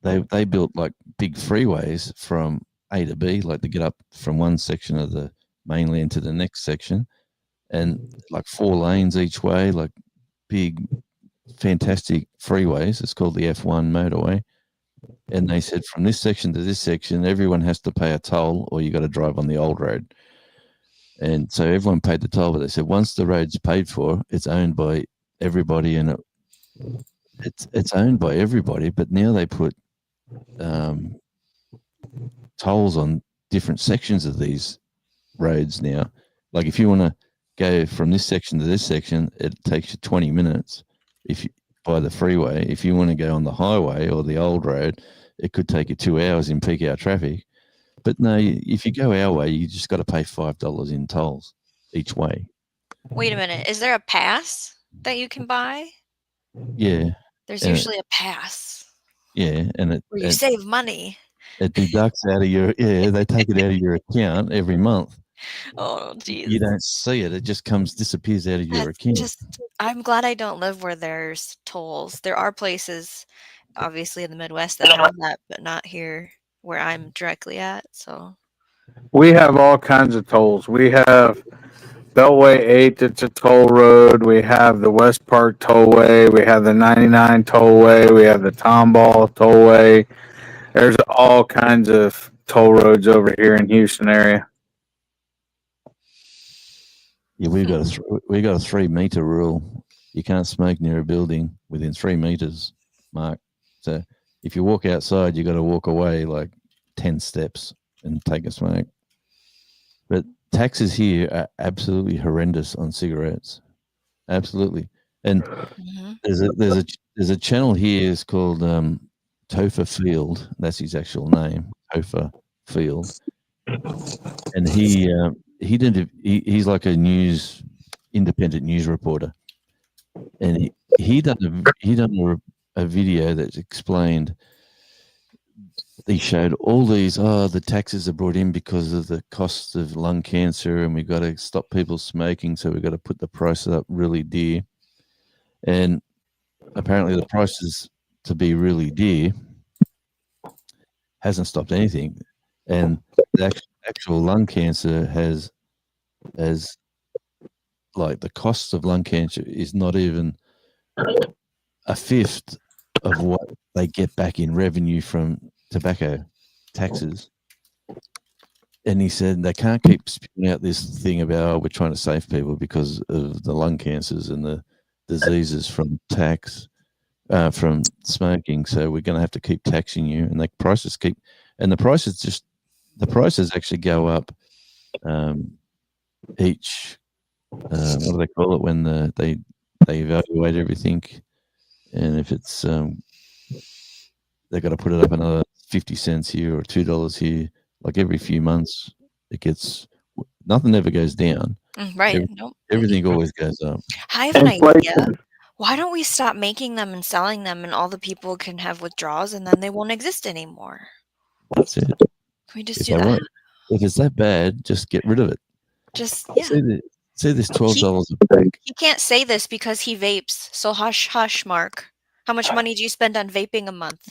they built like big freeways from A to B, like to get up from one section of the mainland to the next section, and like 4 lanes each way, like big, fantastic freeways. It's called the F1 motorway. And they said from this section to this section, everyone has to pay a toll, or you got to drive on the old road. And so everyone paid the toll, but they said once the road's paid for, it's owned by everybody, and it's owned by everybody. But now they put tolls on different sections of these roads now. Like if you want to go from this section to this section, it takes you 20 minutes if you by the freeway. If you want to go on the highway or the old road, it could take you 2 hours in peak hour traffic. But no, if you go our way, you just got to pay $5 in tolls each way. Wait a minute. Is there a pass that you can buy? Yeah. There's usually a pass. Yeah, and where you save money. It deducts out of your they take it out of your account every month. Oh, geez. You don't see it; it just disappears out of your account. I'm glad I don't live where there's tolls. There are places, obviously in the Midwest, that have that, but not here where I'm directly at. So we have all kinds of tolls. We have Beltway 8, it's a toll road. We have the West Park Tollway. We have the 99 Tollway. We have the Tomball Tollway. There's all kinds of toll roads over here in Houston area. Yeah, we got a 3 meter rule. You can't smoke near a building within 3 meters, Mark. So if you walk outside, you got to walk away like 10 steps and take a smoke. But taxes here are absolutely horrendous on cigarettes. Absolutely. And there's a channel here is called Topher Field. That's his actual name, Topher Field. And he's like a independent news reporter. And he done a video that explained. He showed all these, the taxes are brought in because of the costs of lung cancer, and we've got to stop people smoking, so we've got to put the prices up really dear. And apparently the prices to be really dear hasn't stopped anything. And the actual lung cancer has like the costs of lung cancer is not even a fifth of what they get back in revenue from tobacco taxes. And he said they can't keep spitting out this thing about we're trying to save people because of the lung cancers and the diseases from from smoking, so we're going to have to keep taxing you. And the prices actually go up each what do they call it when they evaluate everything, and if it's they've got to put it up another 50 cents here or $2 here. Like every few months, nothing ever goes down. Right. Everything always goes up. I have an idea. Why don't we stop making them and selling them, and all the people can have withdrawals, and then they won't exist anymore? That's it. Can we just do that? If it's that bad, just get rid of it. See this $12 a pack. He can't say this because he vapes. So hush, hush, Mark. How much money do you spend on vaping a month?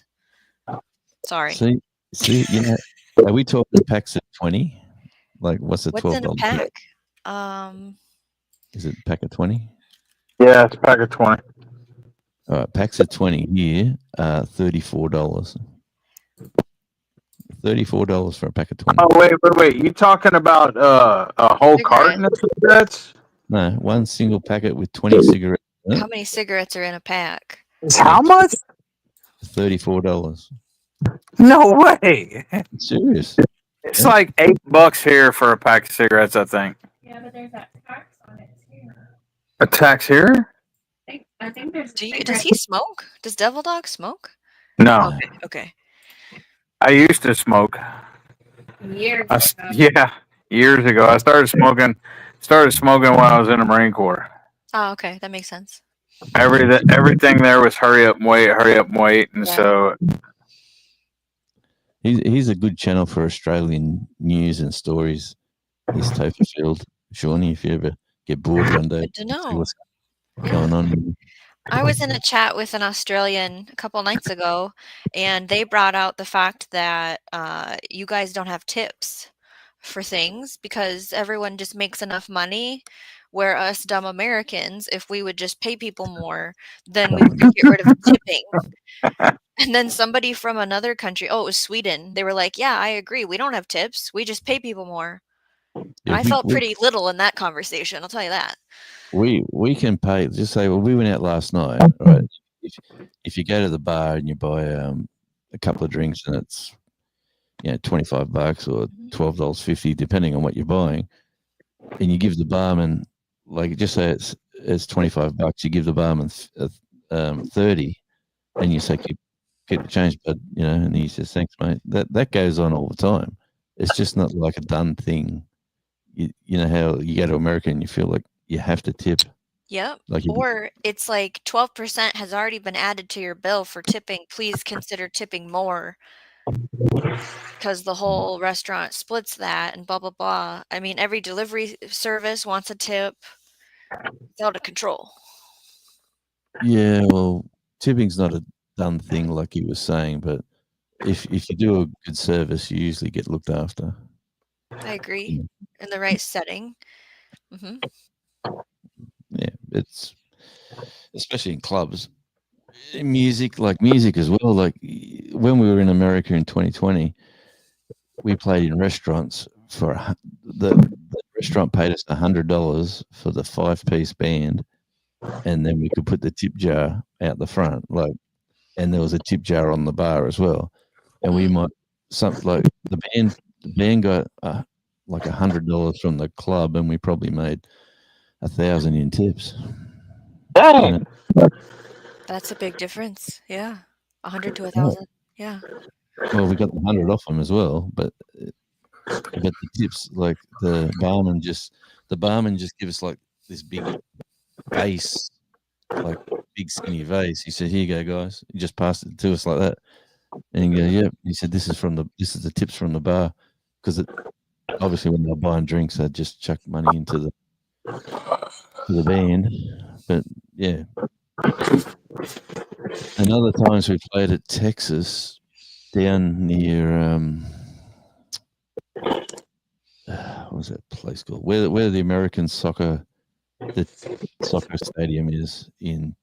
Sorry. See, are we talking packs of 20? Like, what's $12? What's in a pack? Is it a pack of 20? Yeah, it's a pack of 20. All right, packs of 20 here are $34. $34 for a pack of 20. Oh, wait. You talking about a whole carton of cigarettes? No, one single packet with 20 cigarettes. How many cigarettes are in a pack? How much? $34. No way. Serious. It's Yeah. like $8 here for a pack of cigarettes, I think. Yeah, but there's that tax on it too. A tax here? I think there's. Does he smoke? Does Devil Dog smoke? No. Okay. Okay. I used to smoke. Years I, ago. yeah, years ago. I started smoking when I was in the Marine Corps. Oh, okay. That makes sense. Everything there was hurry up and wait. And Yeah. so He's a good channel for Australian news and stories. This Topherfield, Shawnee, if you ever get bored one day, Good to see know. what's going on. I was in a chat with an Australian a couple nights ago, and they brought out the fact that you guys don't have tips for things because everyone just makes enough money. Where us dumb Americans, if we would just pay people more, then we could get rid of tipping. And then somebody from another country, oh, it was Sweden. They were like, "Yeah, I agree. We don't have tips. We just pay people more." Yeah, I felt pretty little in that conversation. I'll tell you that. We can pay. Just say, well, we went out last night, right? If you go to the bar and you buy a couple of drinks and it's $25 or $12.50, depending on what you're buying, and you give the barman, like, just say it's $25, you give the barman 30, and you say keep the change, but and he says thanks, mate. That goes on all the time. It's just not like a done thing. You know how you go to America and you feel like you have to tip. Yep. Like Or it's like 12% has already been added to your bill for tipping. Please consider tipping more because the whole restaurant splits that and blah, blah, blah. I mean, every delivery service wants a tip. It's out of control. Yeah, well, tipping's not a done thing like he was saying, but if you do a good service, you usually get looked after. I agree. In the right setting. Hmm. Yeah, it's especially in clubs. Music as well. Like when we were in America in 2020, we played in restaurants the restaurant paid us $100 for the 5-piece band, and then we could put the tip jar out the front, and there was a tip jar on the bar as well. And we might something like the band got like $100 from the club, and we probably made 1,000 in tips. Dang. That's a big difference. Yeah. 100 to 1,000. Yeah. Well, we got the 100 off them as well, but the tips, like the barman just give us like this big vase, like big skinny vase. He said, "Here you go, guys." He just passed it to us like that, and he go, "Yep." He said, "This is the tips from the bar," because obviously when they're buying drinks, they just chuck money into the band. But yeah, and other times we played at Texas, down near what was that place called? Where the American soccer stadium is in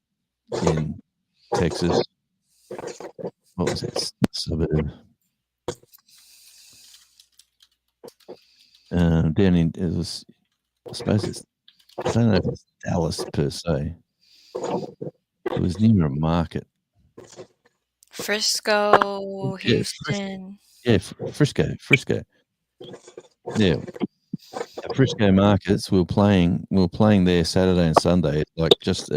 Texas. What was that suburb? Down in it was. I suppose I don't know if it's Dallas per se. It was near a market. Frisco, Yeah, Houston. Frisco. Yeah, at Frisco markets. We were playing there Saturday and Sunday. Like just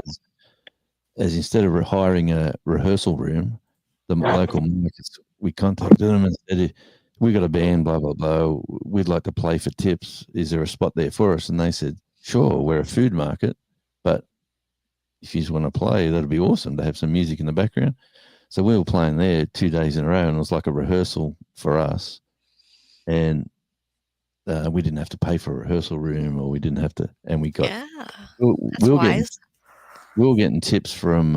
as instead of hiring a rehearsal room, the local markets, we contacted them and said, "We got a band, blah blah blah. We'd like to play for tips. Is there a spot there for us?" And they said, "Sure, we're a food market, but if you just want to play, that'd be awesome to have some music in the background." So we were playing there 2 days in a row, and it was like a rehearsal for us. And we didn't have to pay for a rehearsal room, or we didn't have to, and we got That's wise. we were getting tips from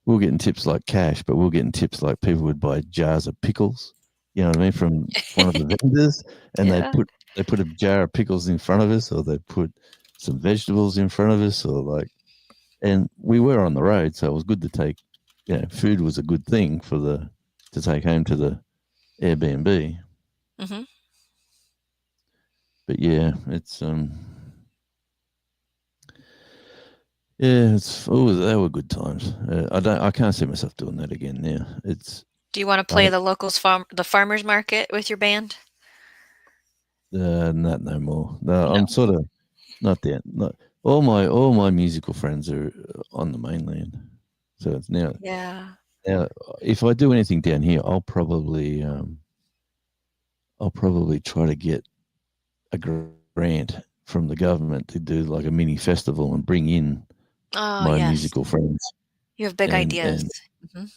we were getting tips like cash, but we were getting tips like people would buy jars of pickles, you know what I mean, from one of the vendors, and Yeah. they put a jar of pickles in front of us, or they put some vegetables in front of us, or and we were on the road, so it was good to take. Food was a good thing to take home to the Airbnb. Mm-hmm. But yeah, it's Yeah, they were good times. I can't see myself doing that again now. Do you want to play I- the farmers market with your band? not no more. No, No. I'm sort of not there. Not all my musical friends are on the mainland, so it's now. Yeah. Now, if I do anything down here, I'll probably try to get a grant from the government to do like a mini festival and bring in Oh, my yes. musical friends. You have big And ideas. Mhm.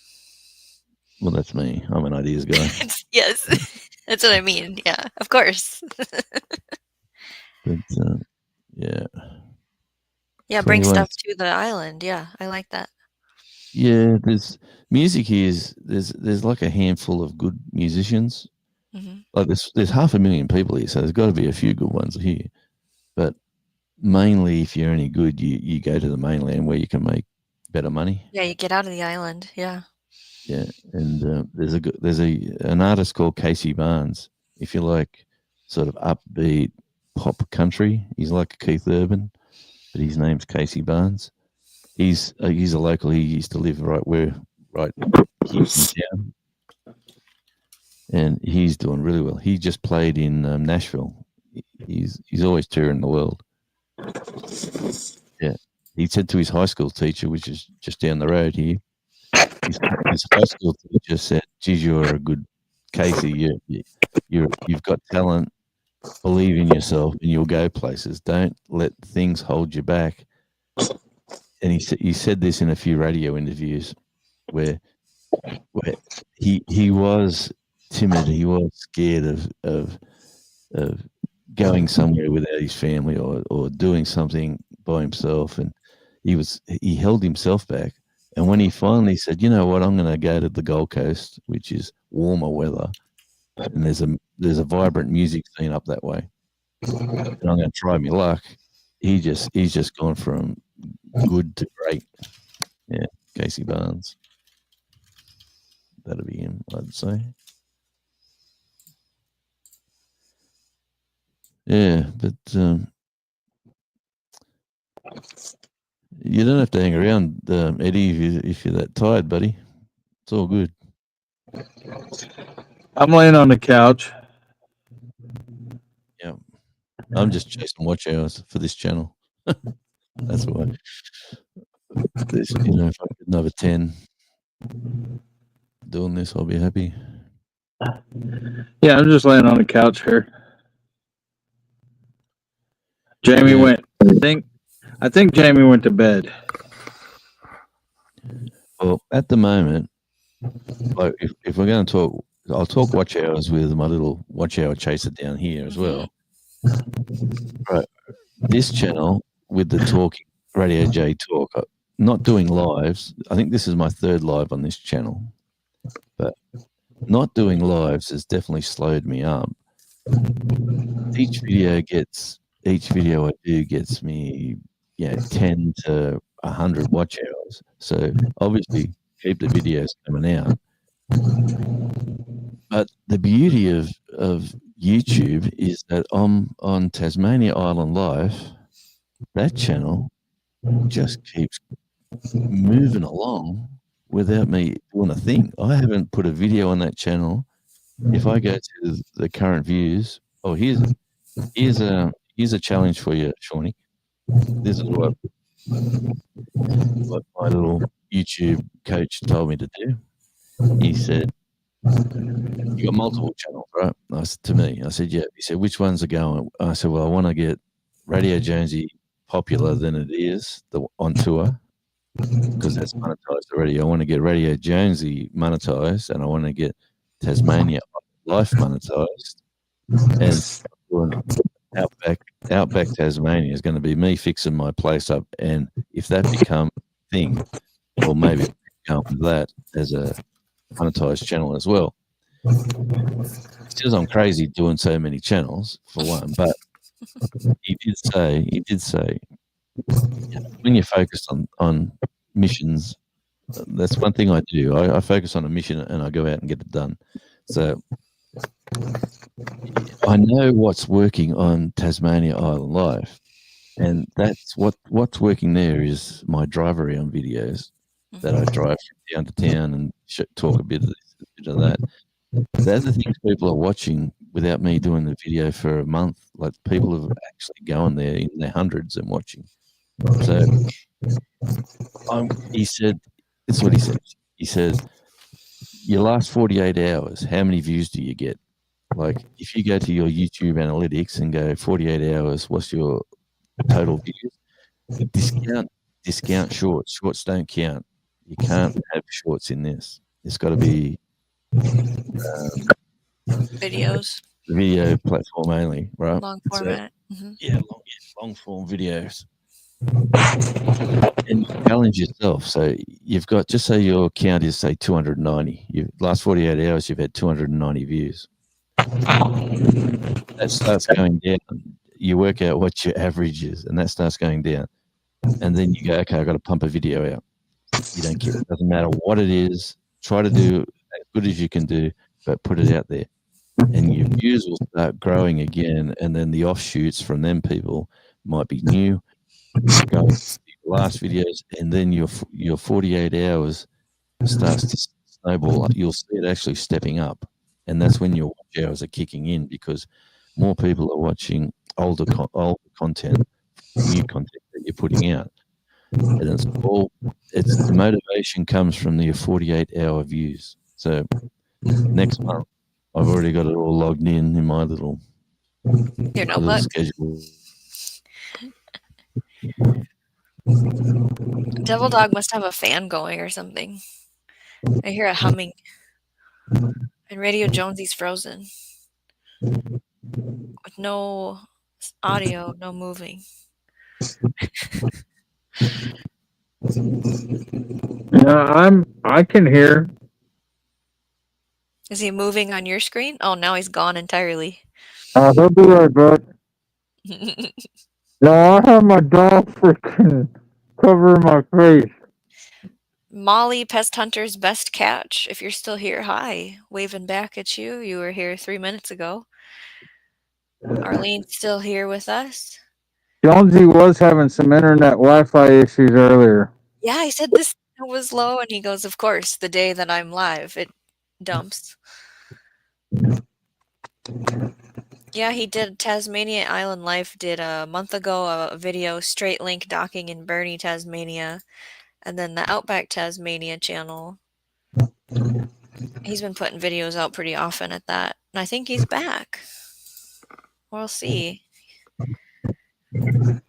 well, that's me. I'm an ideas guy. Yes. That's what I mean. Yeah, of course. But yeah, Yeah, so bring anyway, stuff to the island. Yeah, I like that. yeah, there's music here is there's like a handful of good musicians. Mhm. Like there's 500,000 people here, so there's got to be a few good ones here. But mainly, if you're any good, you go to the mainland where you can make better money. Yeah, you get out of the island. Yeah. Yeah, and there's an artist called Casey Barnes. If you like sort of upbeat pop country, he's like a Keith Urban, but his name's Casey Barnes. He's a local. He used to live right here in town, and he's doing really well. He just played in Nashville. He's always touring the world. Yeah, he said to his high school teacher, which is just down the road here. His high school teacher said, "Geez, you're a good Casey. You've got talent. Believe in yourself, and you'll go places. Don't let things hold you back." And he said this in a few radio interviews where he was timid. He was scared of going somewhere without his family or doing something by himself, and he held himself back. And when he finally said, "You know what? I'm going to go to the Gold Coast, which is warmer weather, and there's a vibrant music scene up that way, and I'm going to try my luck." He's just gone from good to great. Yeah, Casey Barnes. That'd be him, I'd say. Yeah, but you don't have to hang around, Eddie, if you're that tired, buddy. It's all good. I'm laying on the couch. Yeah, I'm just chasing watch hours for this channel. That's why. If I get another 10 doing this, I'll be happy. Yeah, I'm just laying on the couch here. Jamie Yeah. went. I think Jamie went to bed. Well, at the moment, like if we're going to talk, I'll talk watch hours with my little watch hour chaser down here as well. Right, this channel with the talking Radio J talk, not doing lives. I think this is my third live on this channel, but not doing lives has definitely slowed me up. Each video I do gets me 10 to 100 watch hours. So obviously keep the videos coming out. But the beauty of YouTube is that I'm on Tasmania Island Live. That channel just keeps moving along without me doing a thing. I haven't put a video on that channel. If I go to the current views, here's a challenge for you, Shawnee. This is what my little YouTube coach told me to do. He said, "You got multiple channels, right?" I said, "Yeah." He said, "Which ones are going?" I said, "Well, I want to get Radio Jonesy popular than it is on tour, because that's monetized already. I want to get Radio Jonesy monetized, and I want to get Tasmania Life monetized, and Outback Tasmania is going to be me fixing my place up. And if that becomes a thing, or maybe become that as a monetized channel as well." It says I'm crazy doing so many channels for one, but he did say when you're focused on missions, that's one thing I do. I focus on a mission and I go out and get it done. So I know what's working on Tasmania Island Live. And that's what's working there is my drive around videos that I drive down to town and talk a bit of this, a bit of that. They're the things people are watching without me doing the video for a month. Like people have actually gone there in their hundreds and watching. So he said, this is what he said. He says, your last 48 hours, how many views do you get? Like if you go to your YouTube analytics and go 48 hours, what's your total views? Discount shorts. Shorts don't count. You can't have shorts in this. It's got to be Videos, video platform only, right? long So, format. yeah, long form videos. And you challenge yourself. So you've got, just say your count is say 290. Last 48 hours, you've had 290 views. That starts going down. You work out what your average is, and that starts going down. And then you go, okay, I've got to pump a video out. You don't care. It doesn't matter what it is. Try to do as good as you can do, but put it out there. And your views will start growing again. And then the offshoots from them people might be new. Go to your last videos, and then your 48 hours starts to snowball. You'll see it actually stepping up. And that's when your watch hours are kicking in because more people are watching older content, new content that you're putting out. And it's the motivation comes from the 48-hour views. So next month, I've already got it all logged in my little schedule. Devil Dog must have a fan going or something. I hear it humming. And Radio Jonesy's frozen. With no audio, no moving. Yeah, I can hear. Is he moving on your screen? Oh, now he's gone entirely. He'll be right back. No, I have my dog freaking covering my face. Molly, Pest Hunter's best catch. If you're still here, hi. Waving back at you. You were here 3 minutes ago. Arlene's still here with us. Jonesy was having some internet Wi-Fi issues earlier. Yeah, I said this was low, and he goes, of course, the day that I'm live, it dumps. Yeah, he did. Tasmania Island Life did a month ago a video, Straight Link docking in Burnie, Tasmania, and then the Outback Tasmania channel. He's been putting videos out pretty often at that, and I think he's back. We'll see. You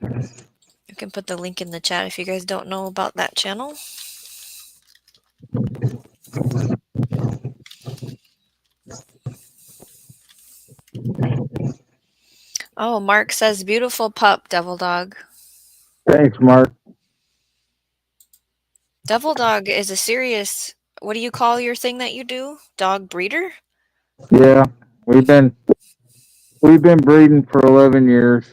can put the link in the chat if you guys don't know about that channel. Oh, Mark says, beautiful pup, Devil Dog. Thanks, Mark. Devil Dog is a serious, what do you call your thing that you do? Dog breeder? Yeah, we've been breeding for 11 years.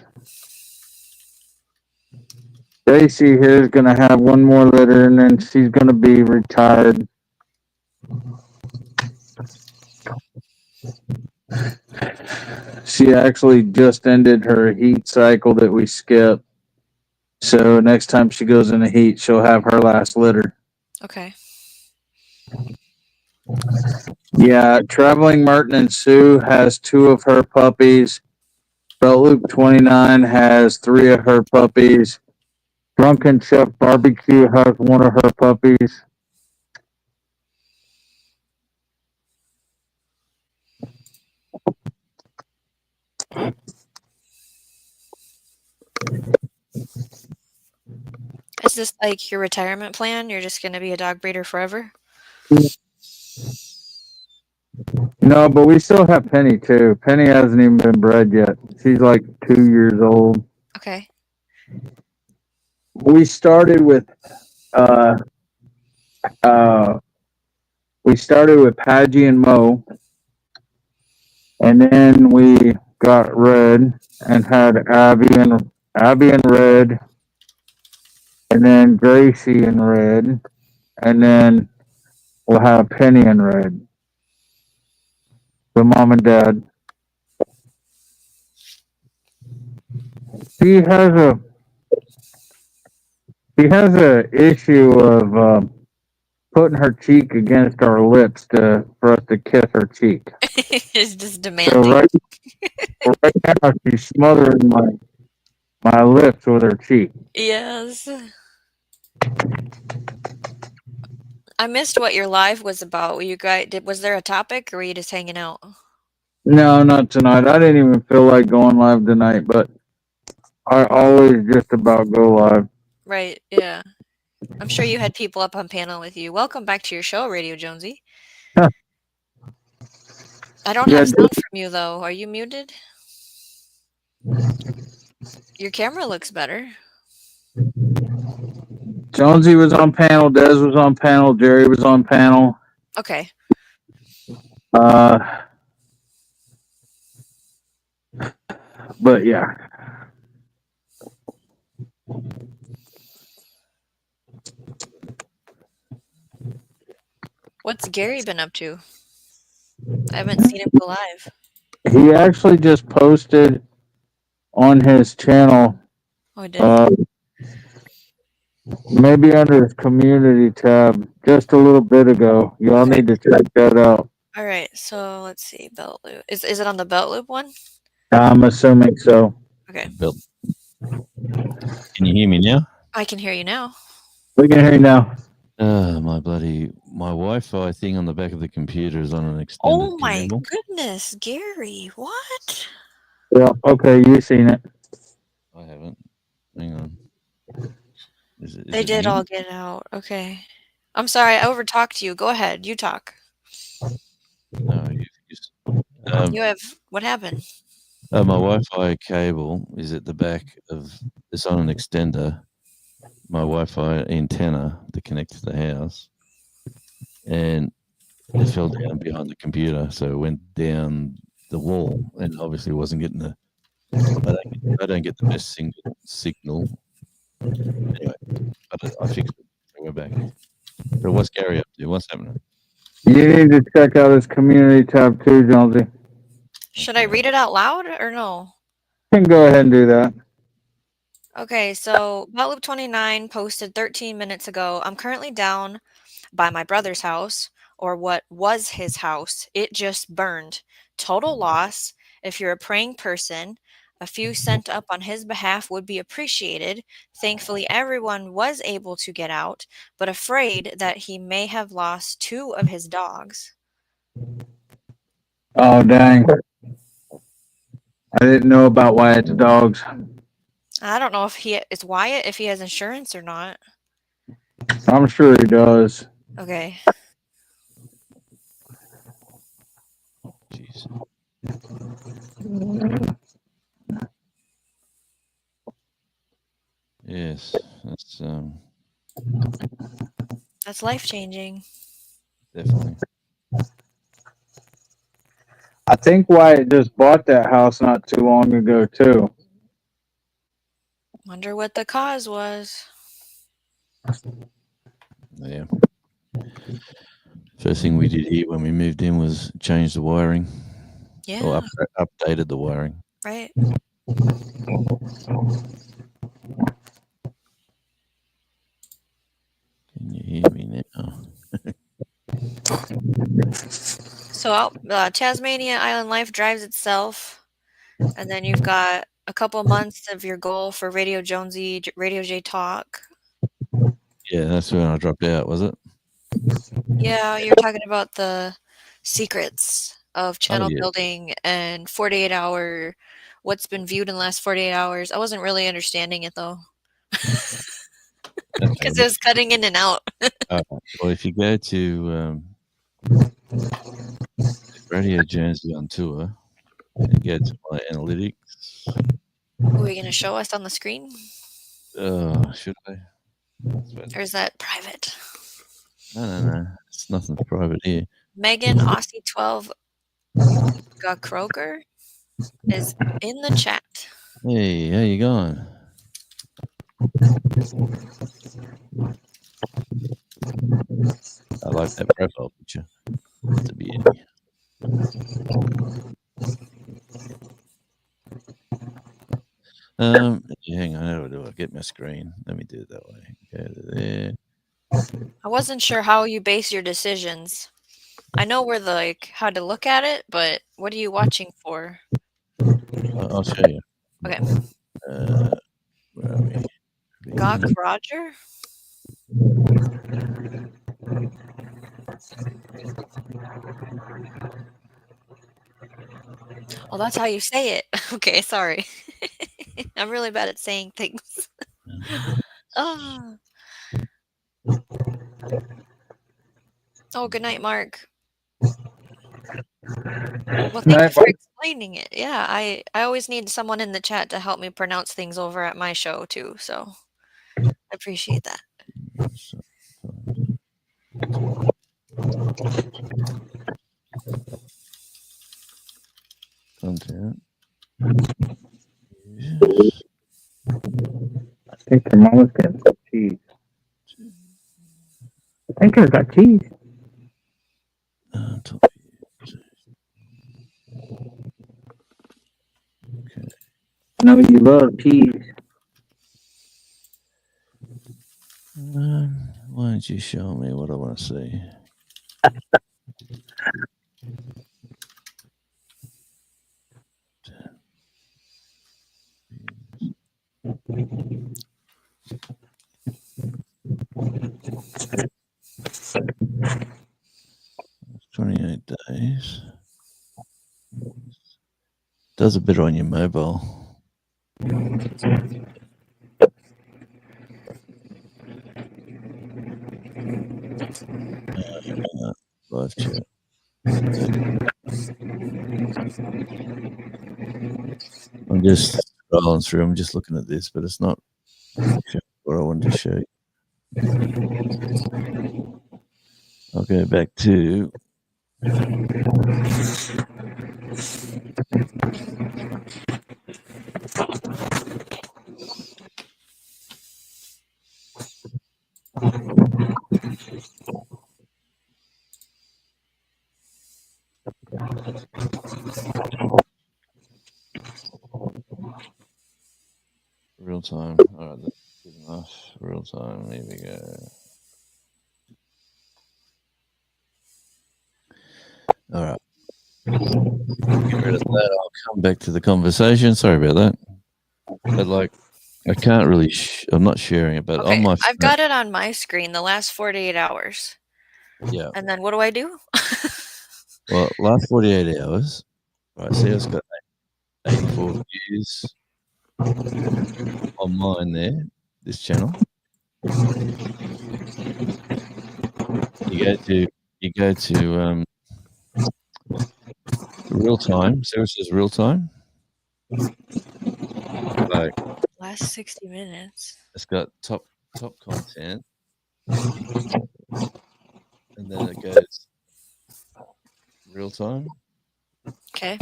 Daisy here is going to have one more litter, and then she's going to be retired. She actually just ended her heat cycle that we skipped. So next time she goes in the heat, she'll have her last litter. Okay. Yeah, Traveling Martin and Sue has 2 of her puppies. Belt Loop 29 has 3 of her puppies. Drunken Chef Barbecue has 1 of her puppies. Is this like your retirement plan? You're just going to be a dog breeder forever? No, but we still have Penny too. Penny hasn't even been bred yet. She's like 2 years old. Okay. We started with Padgy and Mo, and then we got Red and had Abby and Red, and then Gracie and Red, and then we'll have Penny and Red. The mom and dad. She has She has a issue of putting her cheek against our lips for us to kiss her cheek. It's just So demanding. right now she's smothering my lips with her cheek. Yes. I missed what your live was about. Were you guys was there a topic or were you just hanging out? No, not tonight. I didn't even feel like going live tonight, but I always just about go live. Right, yeah. I'm sure you had people up on panel with you. Welcome back to your show, Radio Jonesy. I don't have sound from you though. Are you muted? Your camera looks better. Jonesy was on panel, Des was on panel, Jerry was on panel. Okay. But yeah. What's Gary been up to? I haven't seen him go live. He actually just posted on his channel. Oh, he did? Maybe under his community tab just a little bit ago. Y'all need to check that out. All right, so let's see. Belt loop. Is it on the belt loop one? I'm assuming so. Okay. Bill. Can you hear me now? I can hear you now. We can hear you now. My Wi-Fi thing on the back of the computer is on an extended Oh my cable. goodness, Gary, what? Yeah, okay, you've seen it. I haven't. Hang on. They did all get out. Okay. I'm sorry, I overtalked you. Go ahead. You talk. No, You have what happened? my Wi-Fi cable is at the back of. It's on an extender. My Wi-Fi antenna to connect to the house, and it fell down behind the computer, so it went down the wall, and obviously wasn't getting the. I don't get the best signal. Anyway, I fixed it. So we're back. So what's Gary up to? What's happening? You need to check out his community tab too, Jonesy. Should I read it out loud or no? You can go ahead and do that. Okay, so Beltloop 29 posted 13 minutes ago. I'm currently down by my brother's house, or what was his house. It just burned. Total loss. If you're a praying person, a few sent up on his behalf would be appreciated. Thankfully, everyone was able to get out, but afraid that he may have lost 2 of his dogs. Oh, dang. I didn't know about Wyatt's dogs. I don't know if it's Wyatt, if he has insurance or not. I'm sure he does. Okay. Jeez. Yes, That's life-changing. definitely. I think Wyatt just bought that house not too long ago too. Wonder what the cause was. Yeah. First thing we did here when we moved in was change the wiring. Yeah. Or updated the wiring. Right. Can you hear me now? So Tasmania Island Life drives itself, and then you've got a couple months of your goal for Radio Jonesy, Radio J Talk. Yeah, that's when I dropped out, was it? Yeah, you're talking about the secrets of channel building and 48-hour, what's been viewed in the last 48 hours. I wasn't really understanding it though. Because it was cutting in and out. Well, if you go to Radio Jonesy on tour and go to my analytics. Are we going to show us on the screen? Should I? Or is that private? No. It's nothing private here. Megan Aussie 12 Kroger is in the chat. Hey, how you going? I like that profile picture. It's a beauty. Yeah, hang on. How do I get my screen? Let me do it that way. Go to there. I wasn't sure how you base your decisions. I know where the like how to look at it, but what are you watching for? I'll show you. Okay. Where are we? Gawk Roger? Oh, that's how you say it. Okay, sorry. I'm really bad at saying things. Oh. Oh, good night, Mark. Well, thank you for explaining it. Yeah, I always need someone in the chat to help me pronounce things over at my show too, so I appreciate that. Content. I think your mama's got some cheese. I think I got cheese. Okay. No, you love cheese. Why don't you show me what I want to see? It's 28 days. Does it better on your mobile. Live chat. I'm just scrolling through. I'm just looking at this, but it's not what I wanted to show you. I'll go back to real time. All right, that's good enough. Real time. Here we go. All right. Get rid of that. I'll come back to the conversation. Sorry about that. But like, I can't really. I'm not sharing it, but Okay, on my. I've got it on my screen the last 48 hours. Yeah. And then what do I do? Well, last 48 hours. Right. See, it's got 84 views on mine there. This channel. You go to real time. So it says real time. Like Last 60 minutes. it's got top content, and then it goes real time. Okay.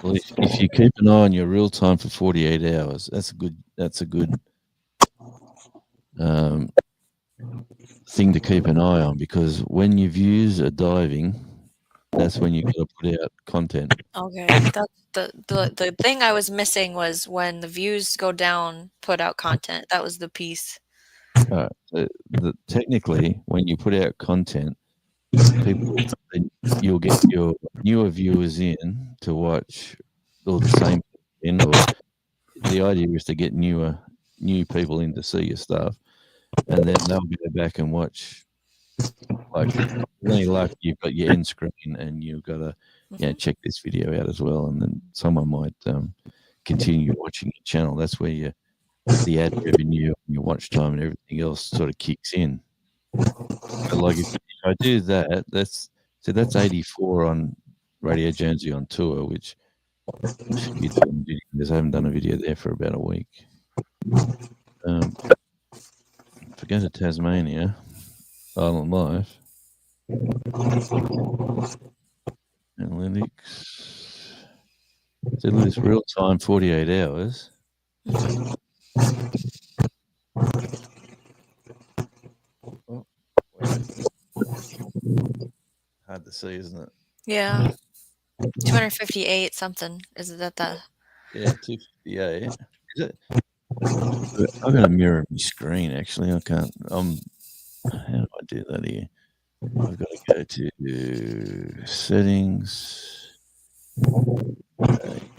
Well, if you keep an eye on your real time for 48 hours, that's a good thing to keep an eye on, because when your views are diving, that's when you got to put out content. Okay. The thing I was missing was when the views go down, put out content. That was the piece. So technically, when you put out content, you'll get your newer viewers in to watch all the same thing. Or the idea is to get new people in to see your stuff, and then they'll go back and watch. Like, really lucky you've got your end screen, and you've got to check this video out as well, and then someone might continue watching your channel. That's where the ad revenue, your watch time, and everything else sort of kicks in. But like if I do that, that's 84 on Radio Jonesy on tour, which I should be doing videos. I haven't done a video there for about a week. If I go to Tasmania, Island Life, analytics, so look at this real time 48 hours. Oh, hard to see, isn't it? Yeah. 258 something. Is that the? Yeah, 258. Is it? I've got to mirror my screen. Actually, I can't. How do I do that here? I've got to go to settings,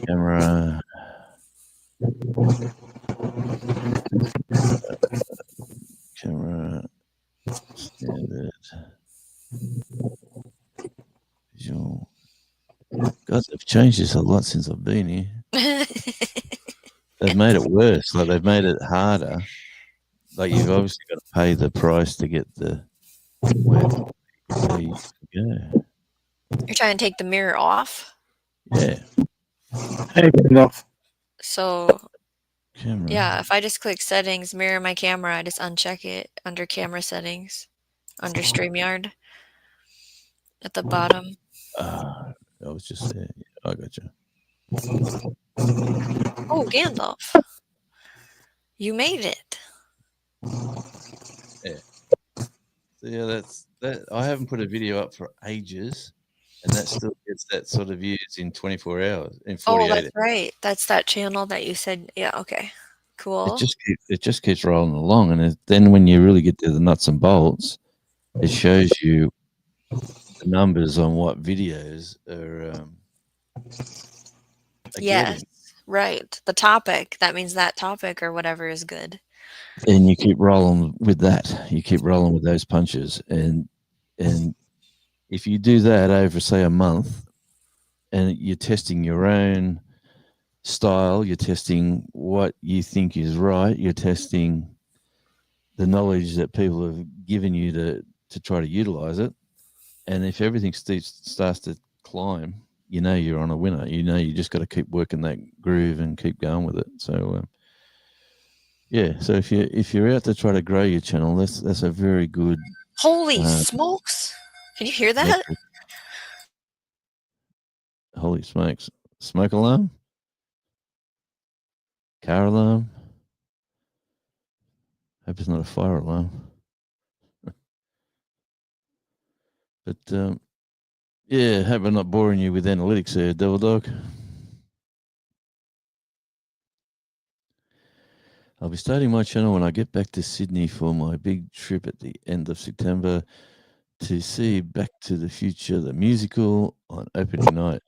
camera, standard, visual. God, they've changed this a lot since I've been here. They've made it worse. Like they've made it harder. Like you've obviously got to pay the price to get the where you go. You're trying to take the mirror off. Yeah. Hey, enough. So Camera. yeah, if I just click settings, mirror my camera, I just uncheck it under camera settings, under StreamYard at the bottom. I was just there. Yeah, I got you. Oh, Gandalf. You made it. So yeah, that's that. I haven't put a video up for ages, and that still gets that sort of views in 24 hours, in 48 Oh, that's hours. right. That's that channel that you said. Yeah, okay. Cool. It just keeps rolling along, and then when you really get to the nuts and bolts, it shows you the numbers on what videos are Yes, getting. right. The topic. That means that topic or whatever is good. And you keep rolling with that. You keep rolling with those punches, and if you do that over, say, a month, and you're testing your own style, you're testing what you think is right, you're testing the knowledge that people have given you to try to utilize it, and if everything starts to climb, you know you're on a winner. You know you just got to keep working that groove and keep going with it. So yeah, so if you're out to try to grow your channel, that's a very good. Holy smokes! Can you hear that? Metric. Holy smokes! Smoke alarm, car alarm. Hope it's not a fire alarm. But yeah, hope I'm not boring you with analytics there, Devil Dog. I'll be starting my channel when I get back to Sydney for my big trip at the end of September to see Back to the Future, the musical, on opening night.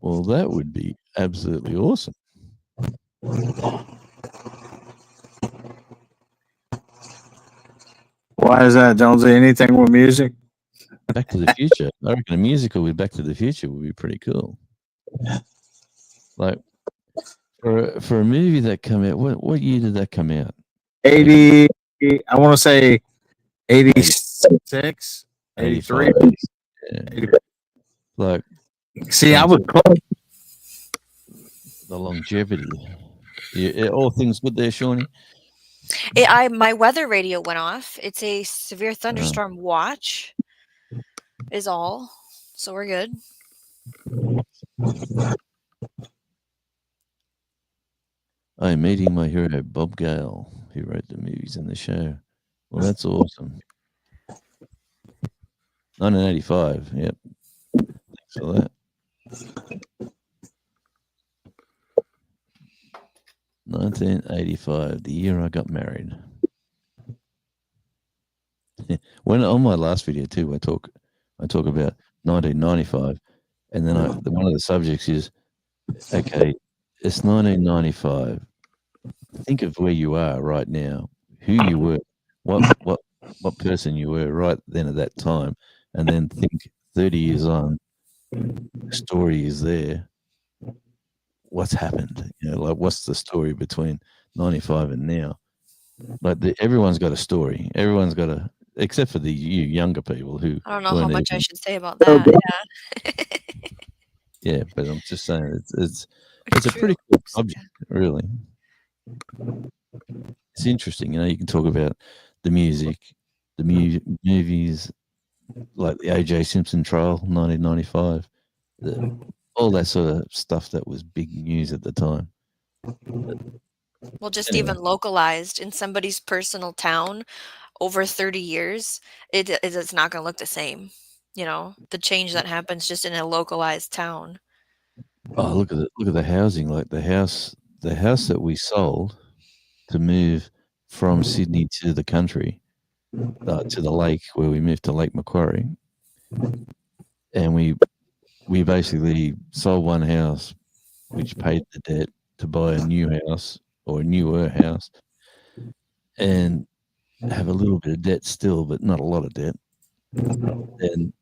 Well, that would be absolutely awesome. Why is that, Jonesy? Anything with music? Back to the Future. I reckon a musical with Back to the Future would be pretty cool. Like for a movie that come out, what year did that come out? 80. I want to say 86, 83. 85. Yeah. Like, see, I was close. The longevity. Yeah, all things good there, Shawnee. My weather radio went off. It's a severe thunderstorm watch. Is all. So we're good. I'm meeting my hero, Bob Gale, who wrote the movies and the show. Well, that's awesome. 1985. Yep. Thanks for that. 1985, the year I got married. When on my last video too, I talk about 1995, and then one of the subjects is, okay, it's 1995. Think of where you are right now, who you were, what person you were right then at that time, and then think 30 years on, the story is there. What's happened? You know, like what's the story between 95 and now? Like everyone's got a story. Everyone's got a, except for the younger people who. I don't know how much I should say about that. Yeah. Yeah, but I'm just saying it's a pretty cool subject, really. It's interesting, you know. You can talk about the music, the movies, like the O.J. Simpson trial, 1995, all that sort of stuff that was big news at the time. Well, just even localized in somebody's personal town over 30 years, it's not going to look the same. You know, the change that happens just in a localized town. Oh, look at the housing. Like the house that we sold to move from Sydney to the country, to the lake, where we moved to Lake Macquarie, and we basically sold one house, which paid the debt to buy a new house or a newer house, and have a little bit of debt still, but not a lot of debt. And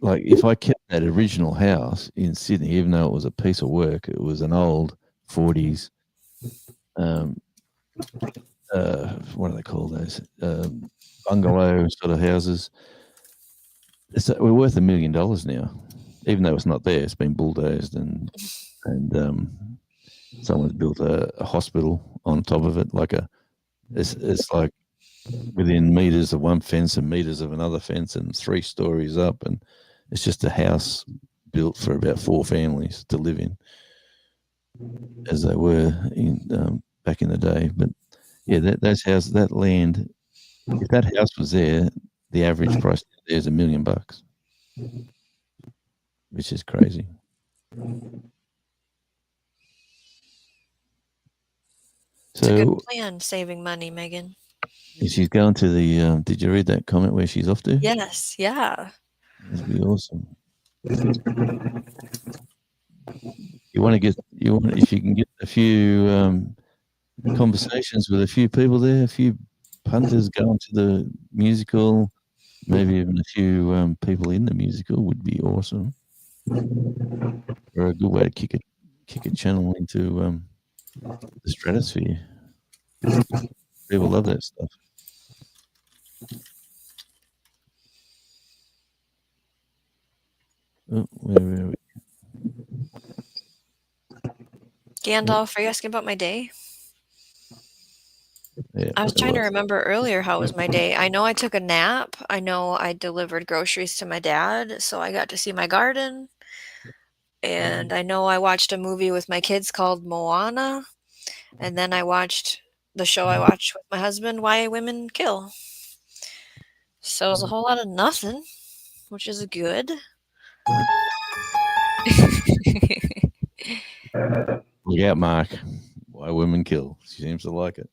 like, if I kept that original house in Sydney, even though it was a piece of work, it was an old 40s, what do they call those? Bungalow sort of houses. We're worth $1 million now, even though it's not there. It's been bulldozed, and someone's built a hospital on top of it. It's like within meters of one fence and meters of another fence, and 3 stories up, and it's just a house built for about 4 families to live in, as they were in back in the day. But yeah, that land, if that house was there, the average price there is $1 million, which is crazy. It's a good So plan, saving money, Megan. she's going to the. Did you read that comment where she's off to? Yes, yeah. That'd be awesome. If you can get a few conversations with a few people there, a few punters going to the musical, maybe even a few people in the musical, would be awesome. Or a good way to kick a channel into the stratosphere. People love that stuff. Oh, where are we? Gandalf, are you asking about my day? Yeah, I was it trying to was. remember earlier how was my day. I know I took a nap. I know I delivered groceries to my dad, so I got to see my garden. And I know I watched a movie with my kids called Moana. And then I watched the show I watched with my husband, Why Women Kill. So it was a whole lot of nothing, which is good. Look out, Mark. Why Women Kill. She seems to like it.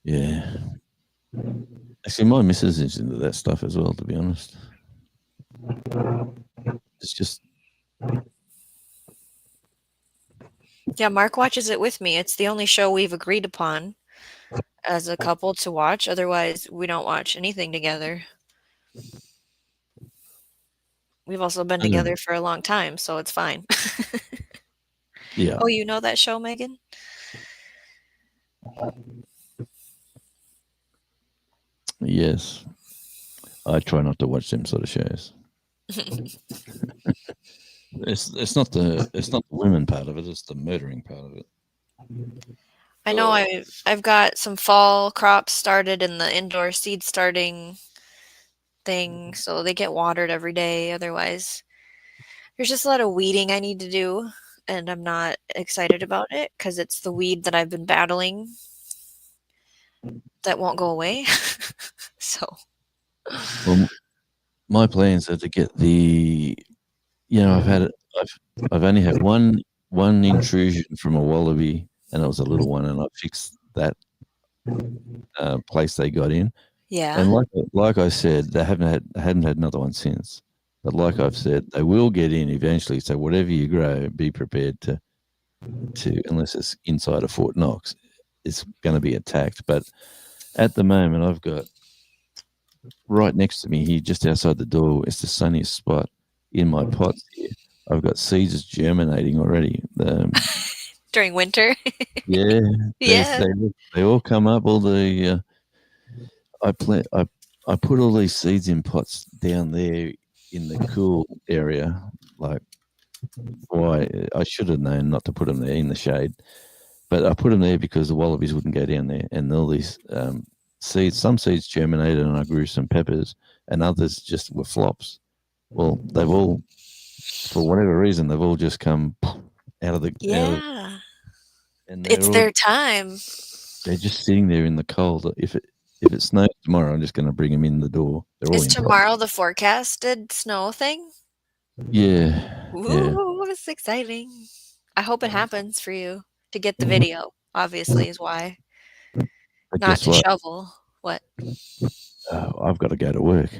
Yeah. Actually, my missus is into that stuff as well, to be honest. It's just. Yeah, Mark watches it with me. It's the only show we've agreed upon as a couple to watch. Otherwise, we don't watch anything together. We've also been together for a long time, so it's fine. Yeah. Oh, you know that show, Megan? Yes. I try not to watch them sort of shows. It's not the women part of it, it's the murdering part of it. I know I've got some fall crops started in the indoor seed starting thing, so they get watered every day. Otherwise, there's just a lot of weeding I need to do, and I'm not excited about it because it's the weed that I've been battling that won't go away. So, Well, my plans are to get the. I've only had one intrusion from a wallaby, and it was a little one, and I fixed that place they got in. yeah. And like I said, they hadn't had another one since. But like I've said, they will get in eventually. So whatever you grow, be prepared to unless it's inside of Fort Knox, it's going to be attacked. But at the moment, I've got right next to me here, just outside the door, it's the sunniest spot in my pots here. I've got seeds germinating already. During winter. Yeah, Yeah. they all come up. All the I put all these seeds in pots down there in the cool area. Like, why? I should have known not to put them there in the shade, but I put them there because the wallabies wouldn't go down there. And all these seeds, some seeds germinated, and I grew some peppers, and others just were flops. Well, they've all, for whatever reason, they've all just come out of the Yeah. and It's their time. They're just sitting there in the cold. If it snows tomorrow, I'm just going to bring them in the door. They're all Is in pots. tomorrow the forecasted snow thing? Yeah, yeah. Ooh, it's exciting. I hope it happens for you to get the video, obviously, is why. But Not guess to what? shovel. What? I've got to go to work.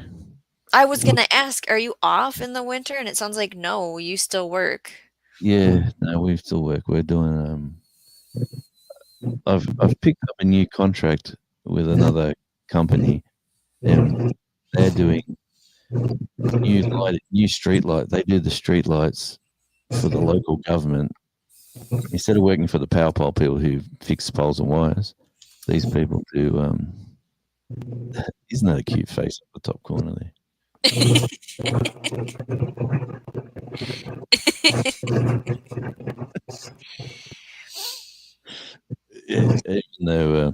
I was gonna ask, are you off in the winter? And it sounds like no, you still work. Yeah, no, we still work. We're doing. I've picked up a new contract with another company, and they're doing new street light. They do the street lights for the local government. Instead of working for the power pole people who fix poles and wires, these people do. Isn't that a cute face up the top corner there? Yeah, even though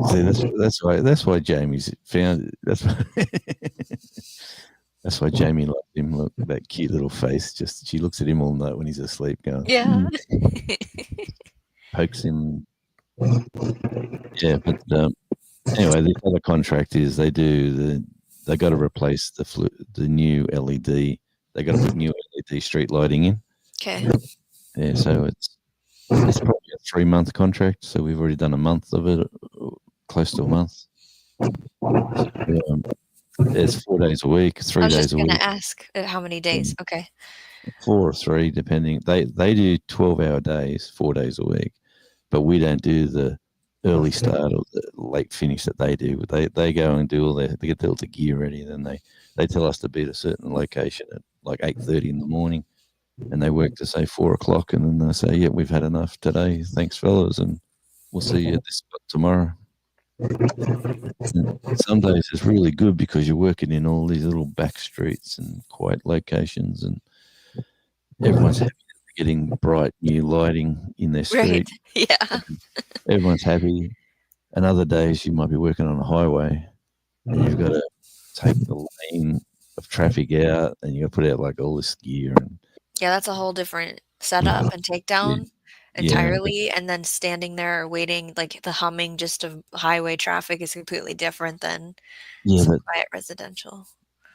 see that's why Jamie's found that's why, that's why Jamie loved him. Look, that cute little face. Just she looks at him all night when he's asleep, going, Yeah. pokes him. Yeah, but anyway, the other contract is they got to replace the new LED. They got to put new LED street lighting in. Okay. Yeah, so it's probably a 3-month contract. So we've already done a month of it, close to a month. It's 4 days a week, 3 I was days just a gonna week, ask how many days. Okay. 4 or 3, depending. They do 12-hour days, 4 days a week, but we don't do the early start or the late finish that they do. They go and do they get all the gear ready. Then they tell us to be at a certain location at like 8:30 in the morning, and they work to say 4 o'clock, and then they say, "Yeah, we've had enough today. Thanks, fellas, and we'll see you at this spot tomorrow." And some days it's really good because you're working in all these little back streets and quiet locations, and everyone's happy getting bright new lighting in their Right. street. Yeah. Everyone's happy. And other days you might be working on a highway and you've got to take the lane of traffic out, and you got to put out like all this gear and Yeah, that's a whole different setup and takedown yeah, entirely. And then standing there waiting, like the humming just of highway traffic is completely different than yeah. some But quiet residential.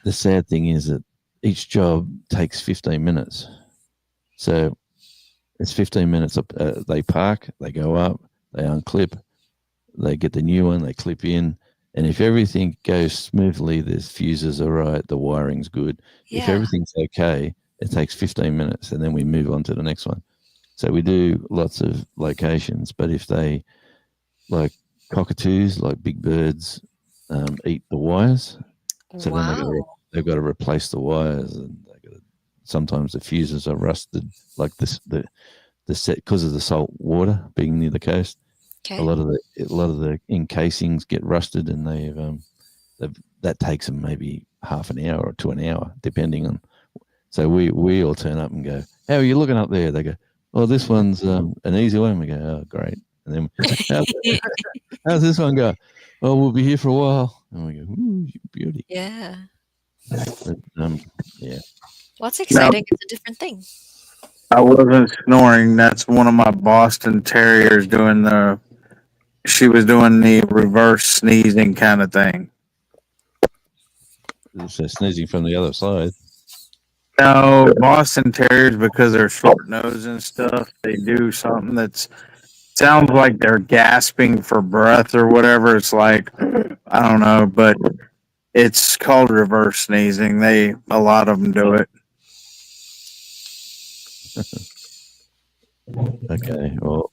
the sad thing is that each job takes 15 minutes. So it's 15 minutes. They park, they go up, they unclip, they get the new one, they clip in. And if everything goes smoothly, the fuses are right, the wiring's good. If Yeah. everything's okay, it takes 15 minutes, and then we move on to the next one. So we do lots of locations, but if they, like cockatoos, like big birds, eat the wires, so then Wow. they've got to replace the wires, and sometimes the fuses are rusted, like the set because of the salt water being near the coast. Okay. A lot of the encasings get rusted, and that takes them maybe half an hour or to an hour, depending on. So we all turn up and go, "How are you looking up there?" They go, "Oh, this one's an easy one." We go, "Oh, great." And then how's this one go? "Oh, we'll be here for a while." And we go, "Ooh, you beauty." Yeah. But, yeah. Well, it's exciting. It's a different thing. I wasn't snoring. That's one of my Boston Terriers doing the. She was doing the reverse sneezing kind of thing. So sneezing from the other side. No, Boston Terriers, because they're short nosed and stuff, they do something that's sounds like they're gasping for breath or whatever. It's like I don't know, but it's called reverse sneezing. A lot of them do it. Okay, well,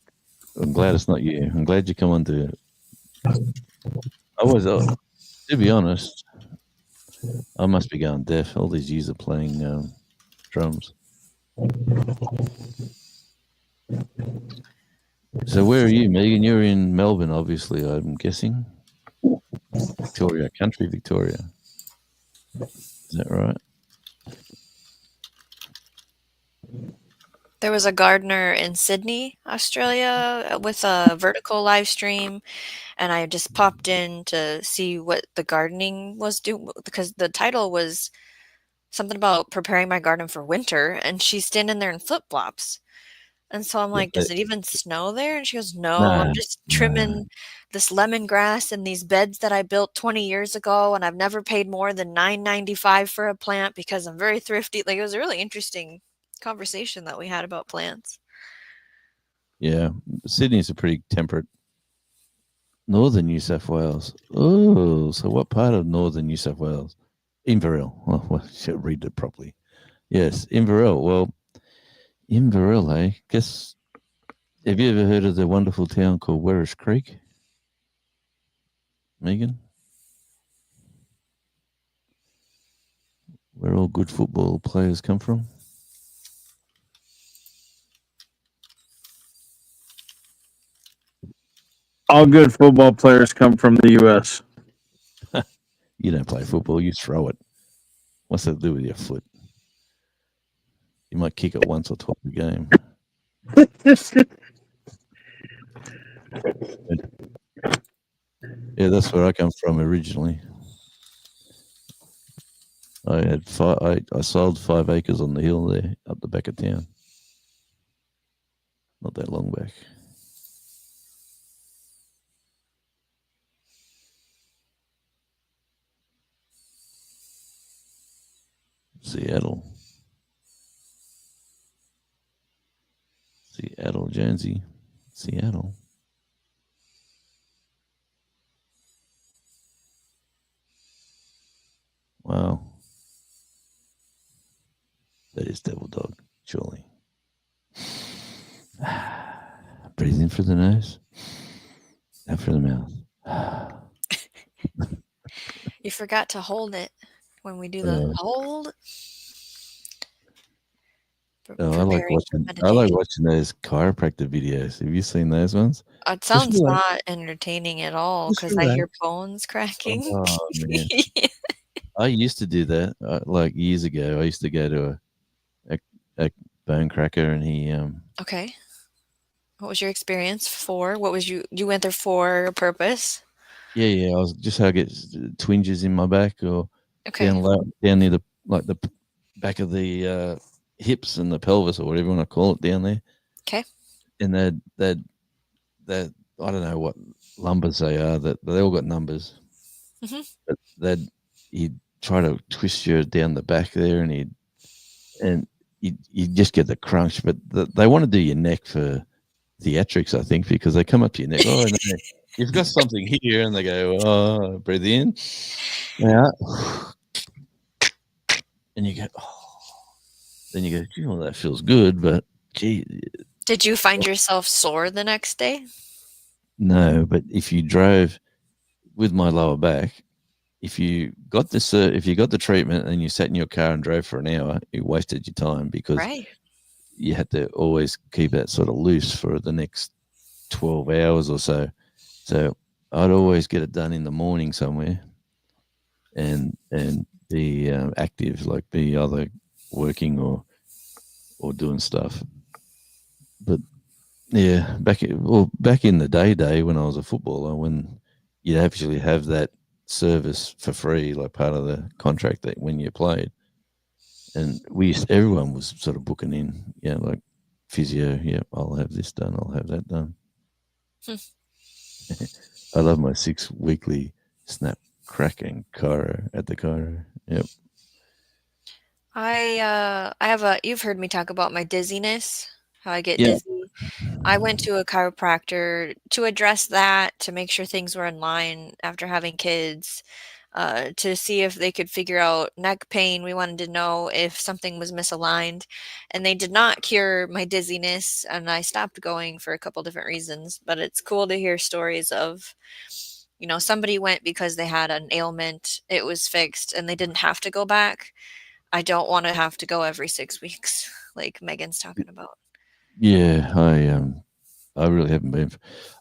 I'm glad it's not you. I'm glad you come on to. To be honest, I must be going deaf. All these years of playing drums. So where are you, Megan? You're in Melbourne, obviously, I'm guessing. Victoria, country Victoria. Is that right? There was a gardener in Sydney, Australia, with a vertical live stream, and I just popped in to see what the gardening was doing because the title was something about preparing my garden for winter, and she's standing there in flip flops. And so I'm like, does it even snow there? And she goes, no, Nah, I'm just trimming this lemongrass in these beds that I built 20 years ago, and I've never paid more than $9.95 for a plant because I'm very thrifty. Like, it was a really interesting conversation that we had about plants. yeah. Sydney's a pretty temperate. Northern New South Wales. Oh, so what part of northern New South Wales? Inverell. Oh, well, I should read it properly. Yes, Inverell. Well, Inverell, eh? Guess, have you ever heard of the wonderful town called Werris Creek? Megan? Where all good football players come from? All good football players come from the U.S. You don't play football, you throw it. What's that to do with your foot? You might kick it once or twice a game. Yeah, that's where I come from originally. I had I sold 5 acres on the hill there, up the back of town. Not that long back. Seattle, Jonesy, Seattle. Wow. That is Devil Dog, surely. Breathe in through the nose, out through the mouth. You forgot to hold it when we do the hold. Oh, I like watching those chiropractor videos. Have you seen those ones? It sounds not entertaining at all because I hear bones cracking. Oh, man. I used to do that like years ago. I used to go to a bone cracker, and he Okay. What was your experience for? What was you went there for a purpose? Yeah. I was just how I get twinges in my back or down near the back of the hips and the pelvis or whatever you want to call it down there. Okay. And that I don't know what lumbers they are. That they all got numbers. Mm-hmm. But he'd try to twist you down the back there, and you just get the crunch. But they want to do your neck for theatrics, I think, because they come up to your neck. Oh, no, you've got something here, and they go, oh, breathe in, out, and you go, oh. Then you go, you know, that feels good, but gee. Did you find yourself sore the next day? No, but if you drove with my lower back, if you got the treatment and you sat in your car and drove for an hour, you wasted your time because you had to always keep that sort of loose for the next 12 hours or so. So I'd always get it done in the morning somewhere and be active, like be either working or doing stuff. But yeah, back in the day when I was a footballer, when you'd actually have that service for free, like part of the contract that when you played, and everyone was sort of booking in, like physio. Yeah, I'll have this done. I'll have that done. I love my 6 weekly snap, crack, and chiro at the chiro. Yep. I have you've heard me talk about my dizziness, how I get dizzy. I went to a chiropractor to address that, to make sure things were in line after having kids, to see if they could figure out neck pain. We wanted to know if something was misaligned, and they did not cure my dizziness, and I stopped going for a couple different reasons. But it's cool to hear stories of, somebody went because they had an ailment, it was fixed, and they didn't have to go back. I don't want to have to go every 6 weeks like Megan's talking about. Yeah, I really haven't been.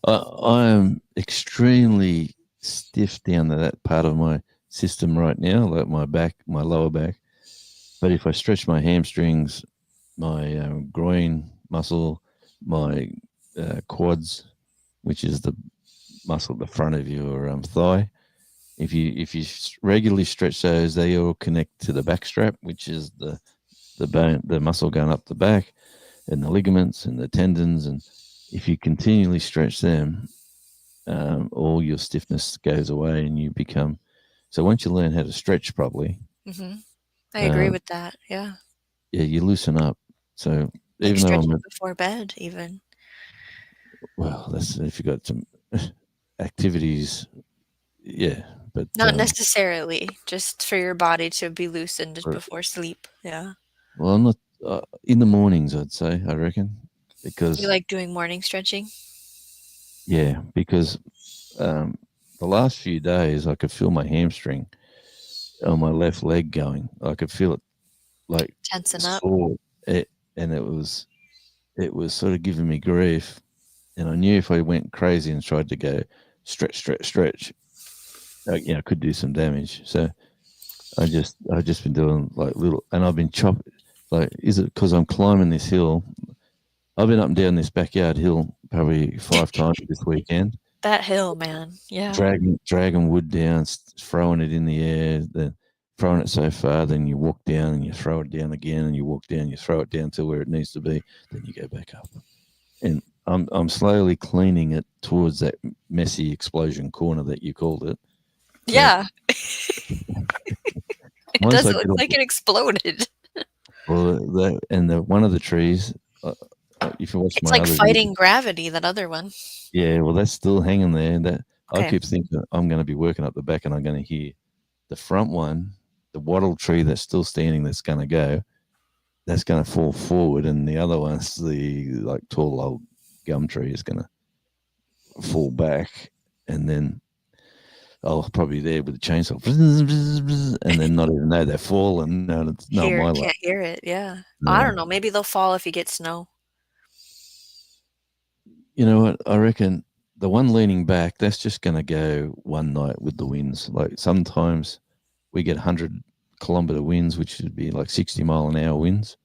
I am extremely stiff down to that part of my system right now, like my back, my lower back. But if I stretch my hamstrings, my groin muscle, my quads, which is the muscle at the front of your thigh, if you regularly stretch those, they all connect to the back strap, which is the bone, the muscle going up the back. and the ligaments and the tendons, and if you continually stretch them, all your stiffness goes away, and you become. So once you learn how to stretch properly, I agree Uh, with that. Yeah. yeah, you loosen up. So Like even though stretching before bed, even. well, that's if you got some activities, yeah, but Not necessarily, just for your body to be loosened just Right. before sleep. Yeah. well, I'm not in the mornings. I'd say I reckon You because like doing morning stretching? yeah, because the last few days I could feel my hamstring on my left leg going. I could feel it like Tensing up. sore, and it was sort of giving me grief. And I knew if I went crazy and tried to go stretch, I could do some damage. So I just been doing like little, and I've been chopping. Like, is it because I'm climbing this hill? I've been up and down this backyard hill probably 5 times this weekend, That hill, man. Yeah. dragging wood down, throwing it in the air, then throwing it so far, then you walk down and you throw it down again, and you walk down, you throw it down to where it needs to be, then you go back up. And I'm slowly cleaning it towards that messy explosion corner that you called it. Yeah. It Once does I look get up- like it exploded. Well, one of the trees, if you watch It's my like other fighting gravity, that other one. yeah, well, that's still hanging there. That I Okay. keep thinking I'm going to be working up the back, and I'm going to hear the front one, the wattle tree that's still standing, that's going to go, that's going to fall forward, and the other one's the like tall old gum tree is going to fall back, and then I'll probably there with the chainsaw, and then not even know they're falling. No, it's not my luck. Can't hear it. Yeah. I don't know. Maybe they'll fall if you get snow. You know what? I reckon the one leaning back, that's just going to go one night with the winds. Like sometimes we get 100-kilometer winds, which would be like 60-mile-an-hour winds.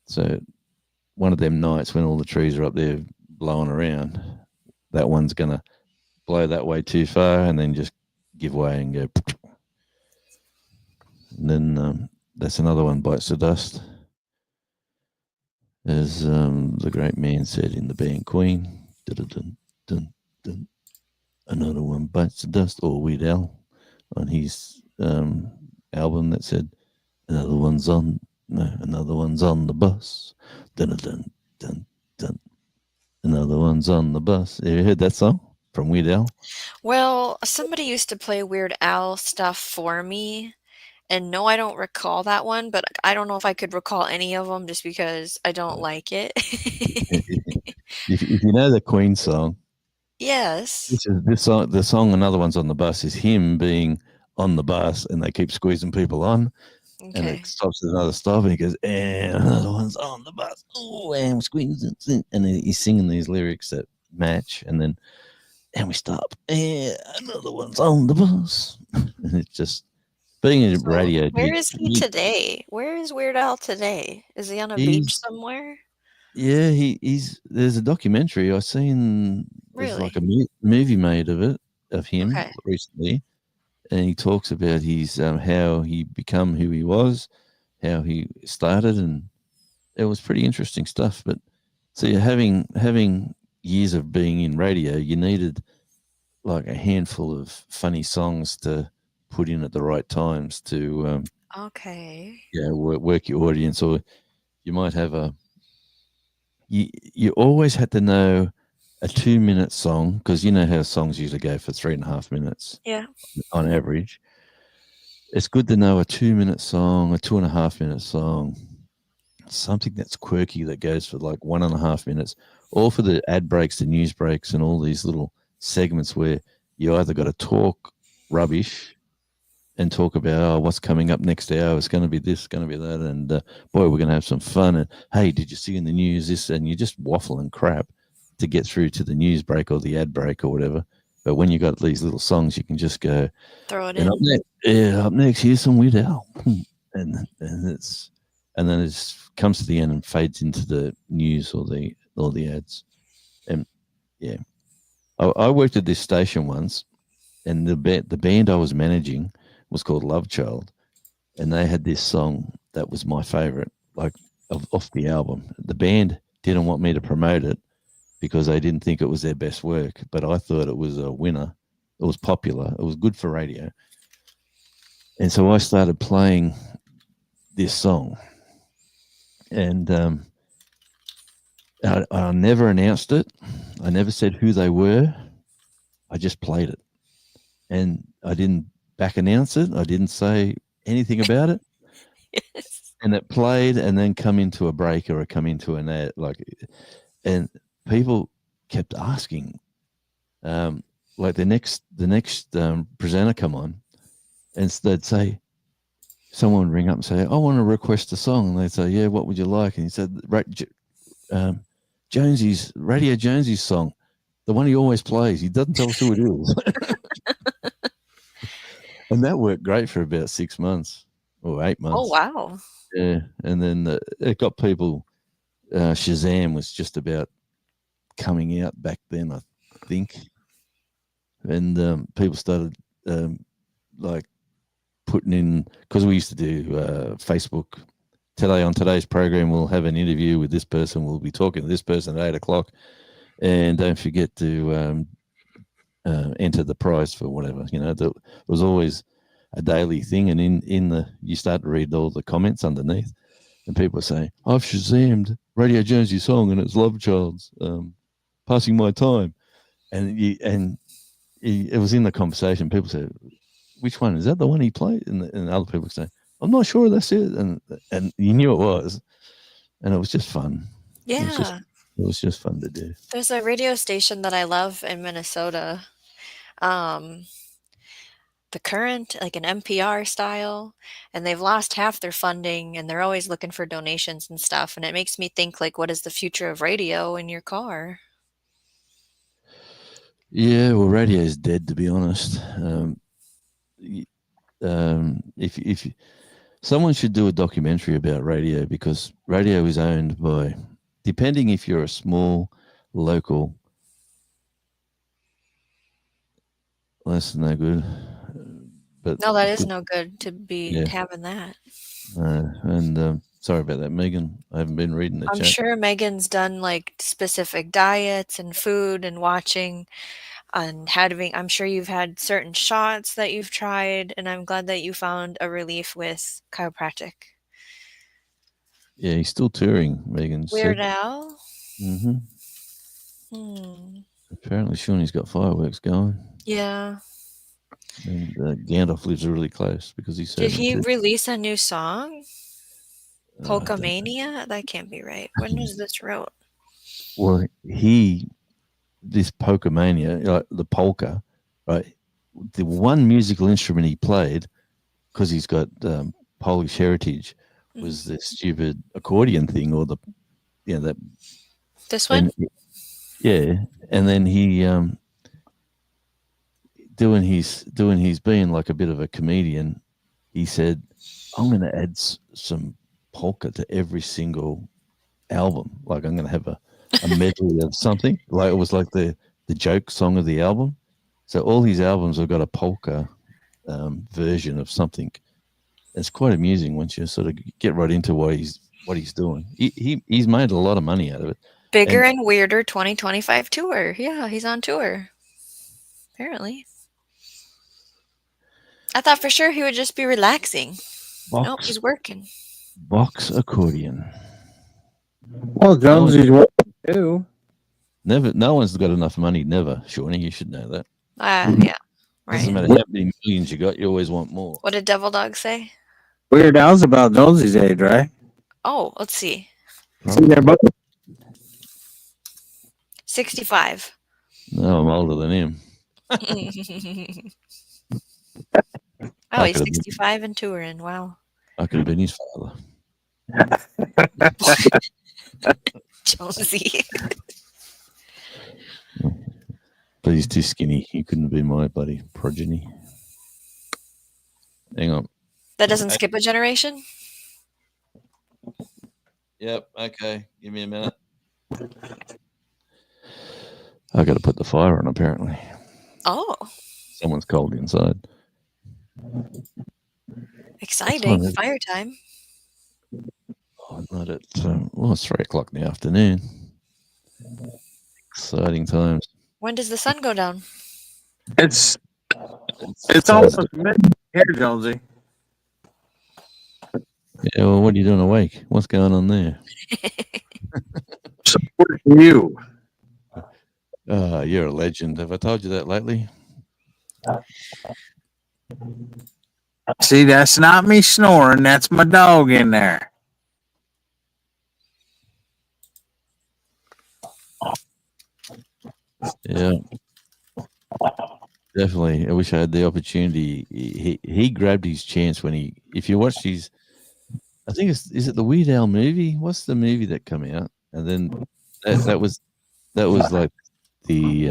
So one of them nights when all the trees are up there blowing around, that one's going to blow that way too far and then just give way and go. And then that's another one bites the dust. As the great man said in the band Queen, dun, dun, dun, another one bites the dust, or Weird Al on his album that said, another one's on the bus, dun, dun, dun, dun, another one's on the bus. Have you heard that song from Weird Al? Well, somebody used to play Weird Al stuff for me. And no, I don't recall that one, but I don't know if I could recall any of them just because I don't like it. If you know the Queen song, Yes. the song Another One's on the Bus is him being on the bus and they keep squeezing people on. And Okay. it stops at another stop and he goes, and another one's on the bus. Oh, and we're squeezing. And he's singing these lyrics that match. And then, and we stop. And another one's on the bus. And it's just being a radio. Where is he today? Where is Weird Al today? Is he on a beach somewhere? Yeah, he's. There's a documentary I seen. There's Really? like a movie made of him Okay. recently, and he talks about his how he become who he was, how he started, and it was pretty interesting stuff. But so you're having years of being in radio, you needed like a handful of funny songs to put in at the right times to Okay. work your audience, or you might have you always had to know a 2-minute song, because you know how songs usually go for 3.5 minutes. Yeah. On average. It's good to know a 2-minute song, a 2.5-minute song, something that's quirky that goes for like 1.5 minutes, or for the ad breaks, the news breaks, and all these little segments where you either got to talk rubbish and talk about what's coming up next hour. It's going to be this, going to be that, and boy, we're going to have some fun. And hey, did you see in the news this? And you just waffle and crap to get through to the news break or the ad break or whatever. But when you got these little songs, you can just go Throw it in. Up next, here's some Weird Al, and then it comes to the end and fades into the news or the ads. And yeah, I worked at this station once, and the band I was managing was called Love Child, and they had this song that was my favorite. Like off the album. The band didn't want me to promote it because they didn't think it was their best work, but I thought it was a winner. It was popular. It was good for radio. And so I started playing this song. And I never announced it. I never said who they were. I just played it. And I didn't back announce it. I didn't say anything about it. Yes. And it played and then come into a break or come into an ad. And people kept asking, like the next presenter come on, and they'd say, someone would ring up and say, I want to request a song. And they'd say, yeah, what would you like? And he said, Radio Jonesy's song, the one he always plays. He doesn't tell us who it is. And that worked great for about 6 months or 8 months. Oh, wow. Yeah. And then it got people, Shazam was just about coming out back then, I think. And people started like putting in, because we used to do Facebook. Today on today's program, we'll have an interview with this person. We'll be talking to this person at 8 o'clock. And don't forget to enter the prize for whatever. There was always a daily thing. And in you start to read all the comments underneath. And people are saying, I've Shazammed Radio Jonesy's song and it's Love Child's Passing My Time. And it was in the conversation. People said, which one? Is that the one he played? And other people say, I'm not sure that's it. And you knew it was. And it was just fun. Yeah. It was just fun to do. There's a radio station that I love in Minnesota. The Current, like an NPR style, and they've lost half their funding and they're always looking for donations and stuff. And it makes me think, like, what is the future of radio in your car? Yeah, well, radio is dead, to be honest. If someone should do a documentary about radio, because radio is owned by, depending if you're a small local, well, that's no good. But No, that is no good to be Yeah. having that. and sorry about that, Megan. I haven't been reading the I'm chat. sure Megan's done like specific diets and food and watching and having, I'm sure you've had certain shots that you've tried, and I'm glad that you found a relief with chiropractic. Yeah, he's still touring, Megan Weird said. Al? Mm-hmm. Apparently, Shawnee's got fireworks going. Yeah. And Gandalf lives really close because he said. Did he release a new song? I don't know. Polkamania? That can't be right. When was this wrote? Well, this Polkamania, like the polka, right? The one musical instrument he played, because he's got Polish heritage, was the stupid accordion thing, or that. This one? And then he doing his being like a bit of a comedian. He said, "I'm going to add some polka to every single album. Like I'm going to have a medley of something. Like it was like the joke song of the album. So all his albums have got a polka version of something. It's quite amusing once you sort of get right into what he's doing. He's made a lot of money out of it. Bigger and Weirder 2025 tour. Yeah, he's on tour. Apparently. I thought for sure he would just be relaxing. Nope, he's working. Box accordion. Well, Jonesy's working too. Never. No one's got enough money. Never, Shawnee. You should know that. Yeah. Doesn't Right. matter how many millions you got. You always want more. What did Devil Dog say? Weird Al's about Jonesy's age, right? Oh, let's see. See, they're both 65. No, I'm older than him. Oh, I he's could've been- 65 and touring. Wow. I could have been his father. Jonesy. But he's too skinny. He couldn't be my bloody progeny. Hang on. That doesn't skip a generation? Yep. Okay. Give me a minute. I got to put the fire on, apparently. Oh, Someone's cold inside. exciting. Fine. Fire time. Oh, not at it's 3:00 in the afternoon. Exciting times. When does the sun go down? It's It's almost midnight here, Jonesy. yeah. Well, what are you doing awake? What's going on there? So for you. You're a legend. Have I told you that lately? See, that's not me snoring. That's my dog in there. Yeah. Definitely. I wish I had the opportunity. He grabbed his chance when if you watch his, I think is it the Weird Al movie? What's the movie that come out? And then that was like the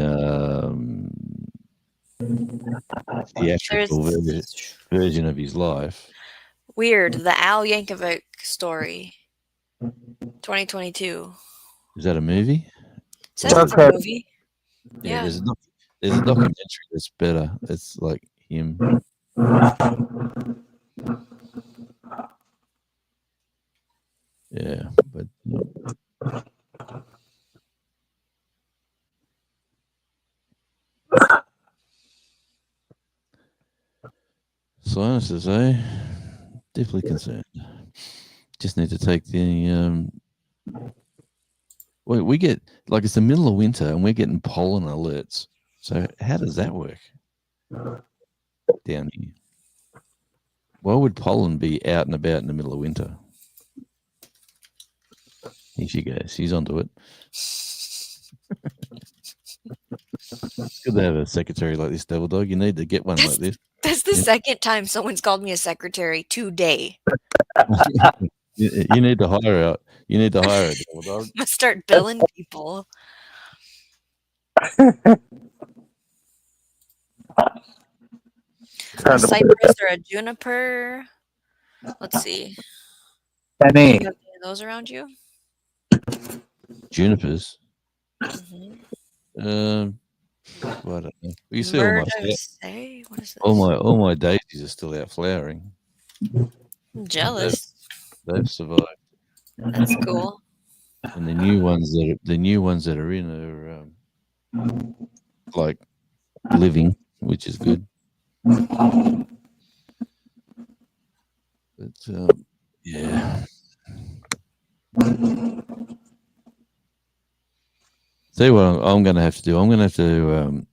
theatrical version of his life. Weird. The Al Yankovic story. 2022. Is that a movie? Says it's a movie. Yeah, Yeah. there's a documentary that's better. It's like him. Yeah, but sinuses, definitely concerned. Just need to take the we get like it's the middle of winter and we're getting pollen alerts. So how does that work down here? Why would pollen be out and about in the middle of winter? Here she goes. She's onto it. It's good to have a secretary like this, Devil Dog. You need to get one like this. That's the second time someone's called me a secretary today. You need to hire out. You need to hire a Devil Dog. I'm gonna start billing people. A cypress or a juniper? Let's see. Penny. Do you have any of those around you? Junipers. Mm-hmm. I don't know. You see What is this? all my daisies are still out flowering. I'm jealous. They've survived. That's cool. And the new ones that are in are like living, which is good. But yeah. Tell you what I'm going to have to do. I'm going to have to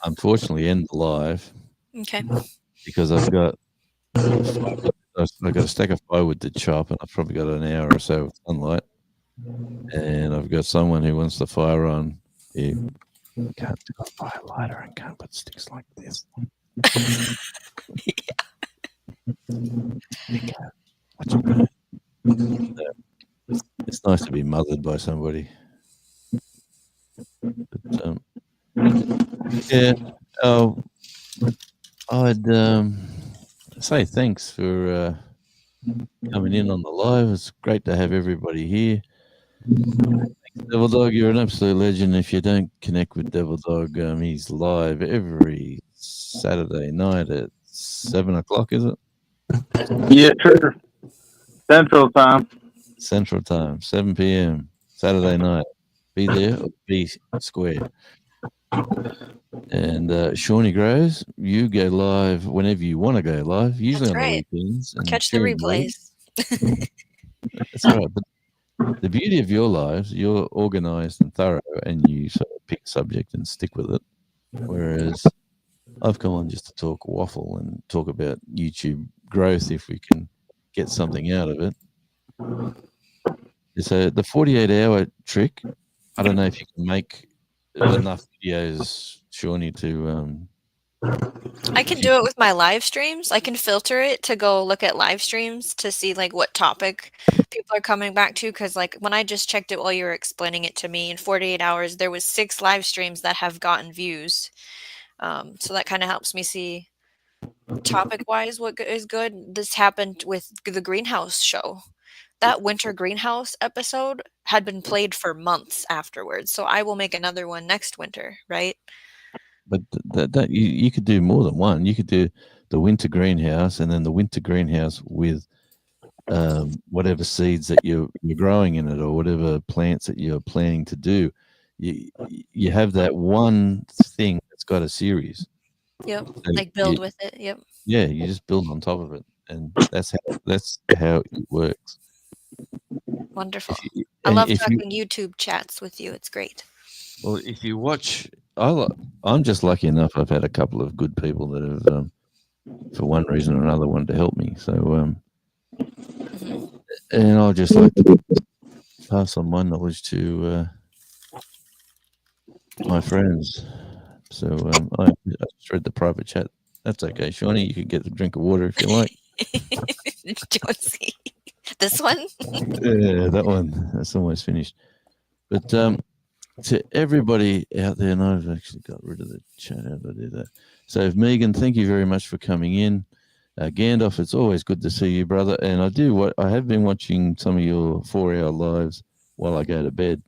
unfortunately end the live. Okay. Because I've got a stack of firewood to chop, and I've probably got an hour or so of sunlight. And I've got someone who wants the fire on. You can't do a fire lighter and can't put sticks like this. It's nice to be mothered by somebody. But, yeah. I'd say thanks for coming in on the live. It's great to have everybody here. Thanks, Devil Dog. You're an absolute legend. If you don't connect with Devil Dog, he's live every Saturday night at 7 o'clock, is it? Yeah, sure. Central Time, 7 p.m. Saturday night. Be there or be square. And Shawnee Grows, you go live whenever you want to go live, usually That's on right. the weekends. And Catch the during the week. replays. That's right. But the beauty of your lives, you're organized and thorough, and you sort of pick a subject and stick with it. Whereas I've come on just to talk waffle and talk about YouTube growth if we can get something out of it. So the 48-hour trick, I don't know if you can make enough videos, Shawnee, to I can do it with my live streams. I can filter it to go look at live streams to see like what topic people are coming back to. Because like when I just checked it while you were explaining it to me, in 48 hours there was 6 live streams that have gotten views. So that kind of helps me see topic wise what is good. This happened with the greenhouse show. That winter greenhouse episode had been played for months afterwards. So I will make another one next winter, right? But that you could do more than one. You could do the winter greenhouse and then the winter greenhouse with whatever seeds that you're growing in it, or whatever plants that you're planning to do. You have that one thing that's got a series. Yep. So Like build with it. Yep. yeah, you just build on top of it, and that's how it works. Wonderful. If you, I and love if you, talking YouTube chats with you. It's great. well, if you watch, I'm just lucky enough. I've had a couple of good people that have, for one reason or another, wanted to help me. So, and I'll just like to pass on my knowledge to my friends. So I just read the private chat. That's okay, Shawnee. You can get a drink of water if you like. Jonesy. This one? Yeah, that one. That's almost finished. But to everybody out there, and I've actually got rid of the chat. How did I do that? So, Megan, thank you very much for coming in. Gandalf, it's always good to see you, brother. And I have been watching some of your 4-hour lives while I go to bed.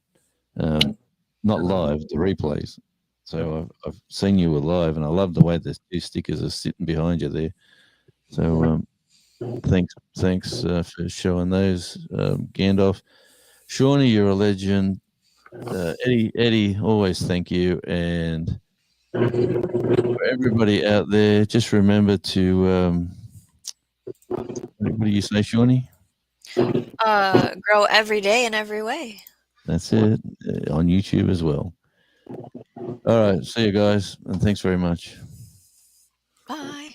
Not live, the replays. So I've seen you alive, and I love the way the two stickers are sitting behind you there. So thanks for showing those, Gandalf. Shawnee, you're a legend. Eddie, always thank you. And for everybody out there, just remember to what do you say, Shawnee? Grow every day in every way. That's it. On YouTube as well. All right. See you guys. And thanks very much. Bye.